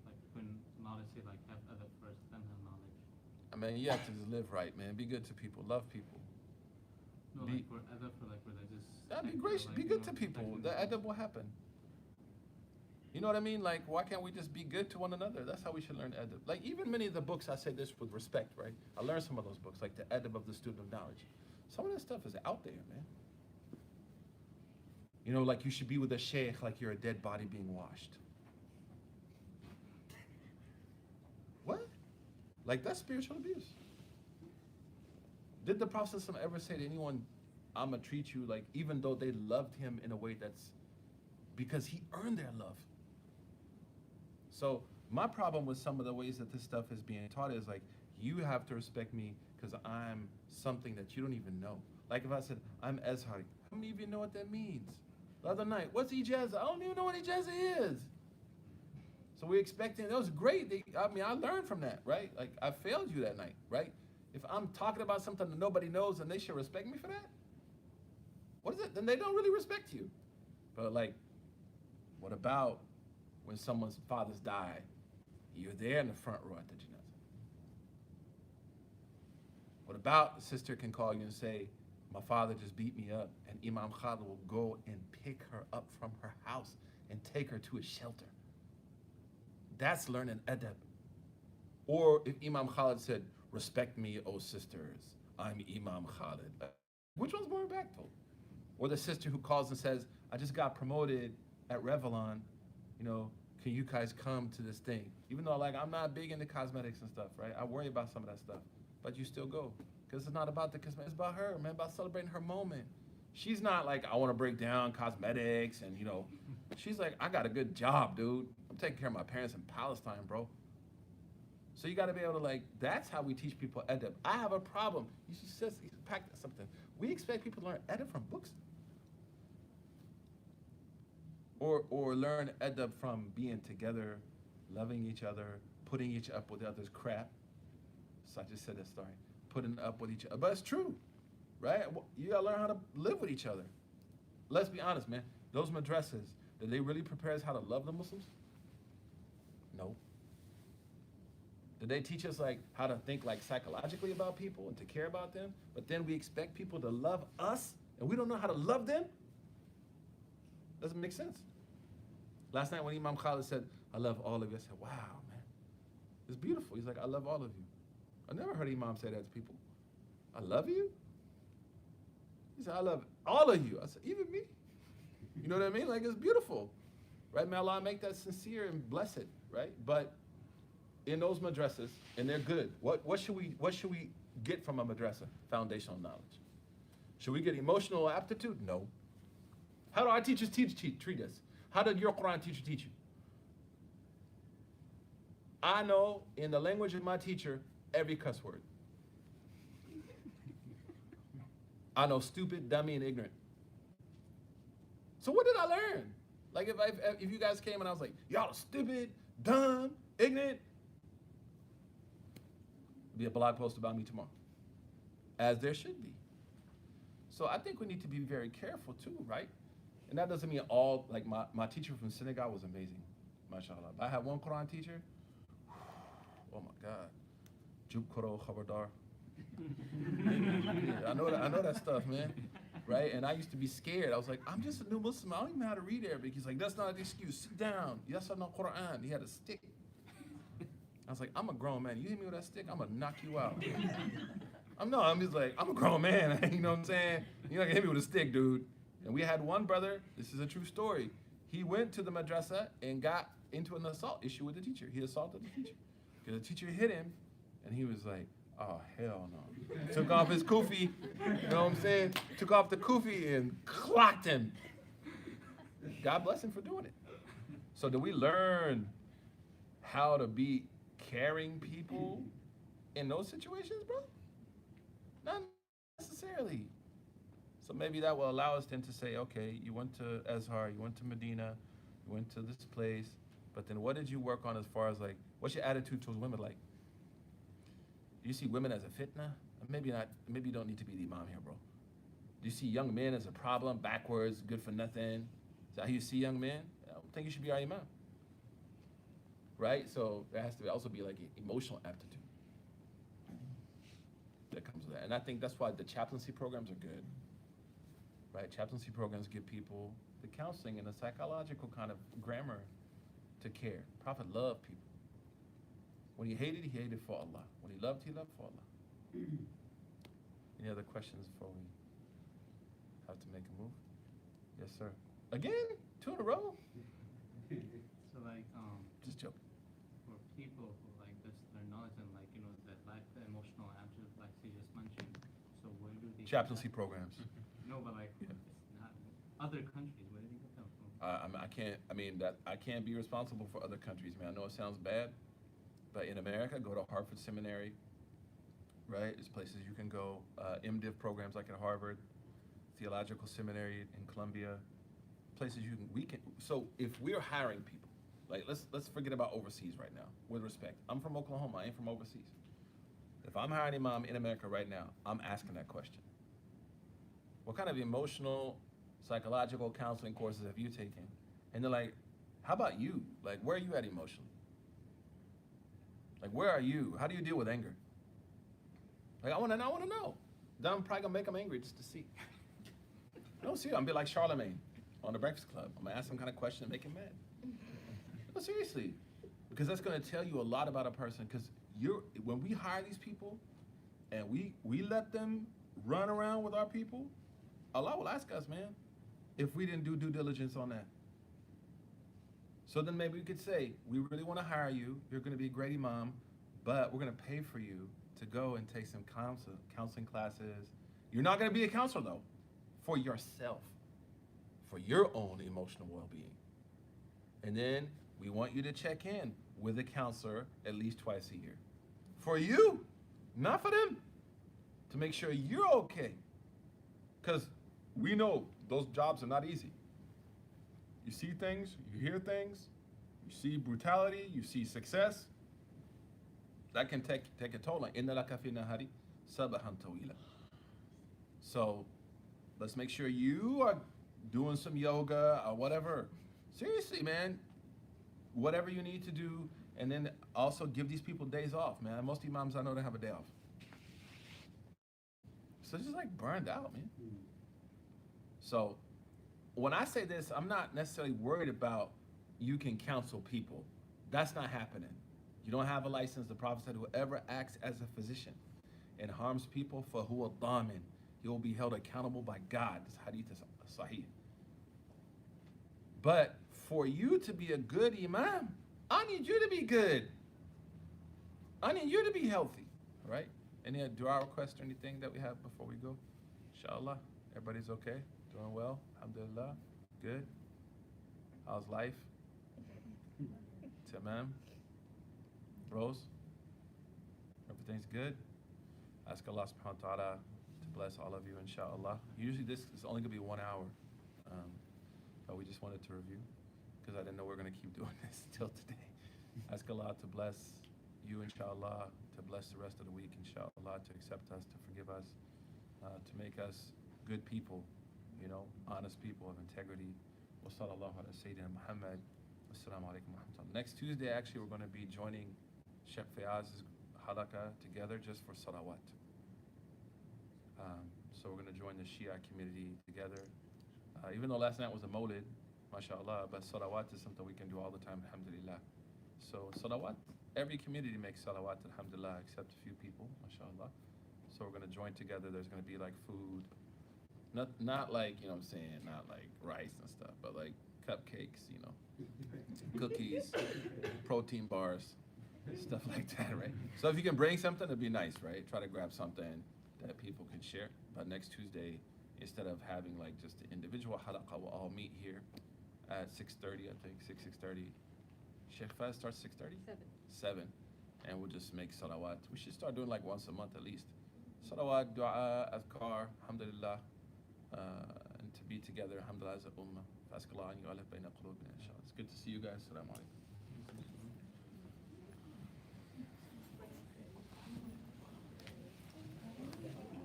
like when knowledge say like have adab first, then have knowledge. I mean, you have to just live right, man. Be good to people. Love people. No, Be- like for adab for like religious. Yeah, be like, gracious. like, Be you good know, to people. protecting The adab will happen. You know what I mean? Like, why can't we just be good to one another? That's how we should learn adab. Like, even many of the books, I say this with respect, right? I learned some of those books, like the adab of the student of knowledge. Some of that stuff is out there, man. You know, like you should be with a sheikh like you're a dead body being washed. What? Like, that's spiritual abuse. Did the Prophet ever say to anyone, I'm going to treat you like, even though they loved him in a way that's because he earned their love? So my problem with some of the ways that this stuff is being taught is like, you have to respect me because I'm something that you don't even know. Like if I said, I'm Ezhari, I don't even know what that means. The other night, what's Ijazah? I don't even know what Ijazah is. So we're expecting, that was great. I learned from that, right? Like I failed you that night, right? If I'm talking about something that nobody knows, then they should respect me for that? What is it? Then they don't really respect you. But like, what about when someone's fathers die? You're there in the front row at the janazah. What about the sister can call you and say, my father just beat me up, and Imam Khalid will go and pick her up from her house and take her to a shelter. That's learning adab. Or if Imam Khalid said, respect me, O sisters, I'm Imam Khalid. Which one's more impactful? Or the sister who calls and says, I just got promoted at Revlon, can you guys come to this thing? Even though like I'm not big into cosmetics and stuff, right? I worry about some of that stuff, but you still go. Because it's not about the cosmetics, it's about her, man, about celebrating her moment. She's not like, I want to break down cosmetics and she's like, I got a good job, dude. I'm taking care of my parents in Palestine, bro. So you got to be able to like, that's how we teach people adab. I have a problem. You should pack something. We expect people to learn adab from books. Or learn adab from being together, loving each other, putting each up with others' crap. So I just said that story. Putting up with each other. But it's true, right? You gotta learn how to live with each other. Let's be honest, man. Those madrasas, did they really prepare us how to love the Muslims? No. Did they teach us like how to think like psychologically about people and to care about them? But then we expect people to love us and we don't know how to love them? Doesn't make sense. Last night when Imam Khalid said, I love all of you, I said, wow, man, it's beautiful. He's like, I love all of you. I never heard Imam say that to people. I love you? He said, I love all of you. I said, even me? You know what I mean? Like, it's beautiful, right? May Allah make that sincere and bless it, right? But in those madrasas, and they're good, what should we get from a madrasa? Foundational knowledge. Should we get emotional aptitude? No. How do our teachers treat us? How did your Quran teacher teach you? I know in the language of my teacher, every cuss word. I know stupid, dummy, and ignorant. So what did I learn? Like if you guys came and I was like, y'all are stupid, dumb, ignorant, there'd be a blog post about me tomorrow. As there should be. So I think we need to be very careful too, right? And that doesn't mean all, like my teacher from synagogue was amazing, mashallah. I had one Quran teacher, oh my God, Jub Koro Khabardar. I know that stuff, man, right? And I used to be scared. I was like, I'm just a new Muslim. I don't even know how to read Arabic. He's like, that's not an excuse. Sit down. Yes, I know Quran. He had a stick. I was like, I'm a grown man. You hit me with that stick, I'm gonna knock you out. I'm just like, I'm a grown man. You know what I'm saying? You're not gonna hit me with a stick, dude. And we had one brother, this is a true story. He went to the madrasa and got into an assault issue with the teacher. He assaulted the teacher. Because the teacher hit him, and he was like, Oh, hell no. Took off his kufi, you know what I'm saying? Took off the kufi and clocked him. God bless him for doing it. So do we learn how to be caring people in those situations, bro? Not necessarily. So maybe that will allow us then to say, okay, you went to Azhar, you went to Medina, you went to this place, but then what did you work on as far as like, what's your attitude towards women like? Do you see women as a fitna? Maybe not, maybe you don't need to be the imam here, bro. Do you see young men as a problem, backwards, good for nothing? Is that how you see young men? I don't think you should be our imam. Right? So there has to also be like an emotional aptitude that comes with that. And I think that's why the chaplaincy programs are good. Right? Chaplaincy programs give people the counseling and the psychological kind of grammar to care. Prophet loved people. When he hated for Allah. When he loved for Allah. Any other questions before we have to make a move? Yes, sir. Again? 2 in a row? So like, Just joking. for people who like this, their knowledge and like, you know, that lack the emotional aptitude, like you just mentioned, so where do they get Chaplaincy that? programs. No, but like, Yeah. it's not, other countries, where do they get them from? I can't be responsible for other countries, man. I know it sounds bad, but in America, go to Harvard Seminary, right? There's places you can go, MDiv programs like at Harvard, Theological Seminary in Columbia, places so if we're hiring people, like let's forget about overseas right now, with respect. I'm from Oklahoma, I ain't from overseas. If I'm hiring an imam in America right now, I'm asking that question. What kind of emotional, psychological counseling courses have you taken? And they're like, how about you? Like, where are you at emotionally? Like, where are you? How do you deal with anger? Like, I wanna know. Then I'm probably gonna make them angry just to see. No, see, I'm gonna be like Charlemagne on the Breakfast Club. I'm gonna ask some kind of question and make him mad. No, seriously. Because that's gonna tell you a lot about a person. Because when we hire these people and we let them run around with our people, Allah will ask us, man, if we didn't do due diligence on that. So then maybe we could say, we really want to hire you. You're going to be a great imam, but we're going to pay for you to go and take some counseling classes. You're not going to be a counselor, though, for yourself, for your own emotional well-being. And then we want you to check in with a counselor at least twice a year. For you, not for them, to make sure you're okay. Because we know those jobs are not easy. You see things, you hear things, you see brutality, you see success. That can take a toll on. Inna laka fi nahari sabahan tawila. So let's make sure you are doing some yoga or whatever. Seriously, man. Whatever you need to do, and then also give these people days off, man. Most imams I know don't have a day off. So it's just like burned out, man. So when I say this, I'm not necessarily worried about you can counsel people. That's not happening. You don't have a license. The Prophet said, whoever acts as a physician and harms people, for huwa damin, he will be held accountable by God. This hadith is sahih. But for you to be a good imam, I need you to be good. I need you to be healthy, right? Any dua requests or anything that we have before we go? Inshallah, everybody's okay? Doing well? Alhamdulillah? Good? How's life? Tamam? Rose? Everything's good? Ask Allah subhanahu wa ta'ala to bless all of you, inshallah. Usually this is only going to be 1 hour, but we just wanted to review because I didn't know we were going to keep doing this till today. Ask Allah to bless you, inshallah, to bless the rest of the week, inshallah, to accept us, to forgive us, to make us good people, you know, honest people of integrity. Wa sallallahu ala Sayyidina Muhammad. Assalamu alaikum wa rahmatullah. Next Tuesday, actually, we're going to be joining Sheikh Fayaz's halaqah together just for salawat. So we're going to join the Shia community together. Even though last night was a Mawlid, mashallah, but salawat is something we can do all the time, alhamdulillah. So salawat, every community makes salawat, alhamdulillah, except a few people, mashallah. So we're going to join together. There's going to be like food, not like, you know what I'm saying, not like rice and stuff, but like cupcakes, you know, cookies, protein bars, stuff like that, right? So if you can bring something, it'd be nice, right? Try to grab something that people can share. But next Tuesday, instead of having like just the individual halaqa, we'll all meet here at 6:30, I think, 6:30. Sheikh Faz starts 6:30? 7. And we'll just make salawat. We should start doing like once a month at least. Salawat, dua, adhkar, alhamdulillah, and to be together, alhamdulillah, as a ummah. Ask Allah an yu'alif bayna qulubina, inshallah. It's good to see you guys. Assalamu alaikum.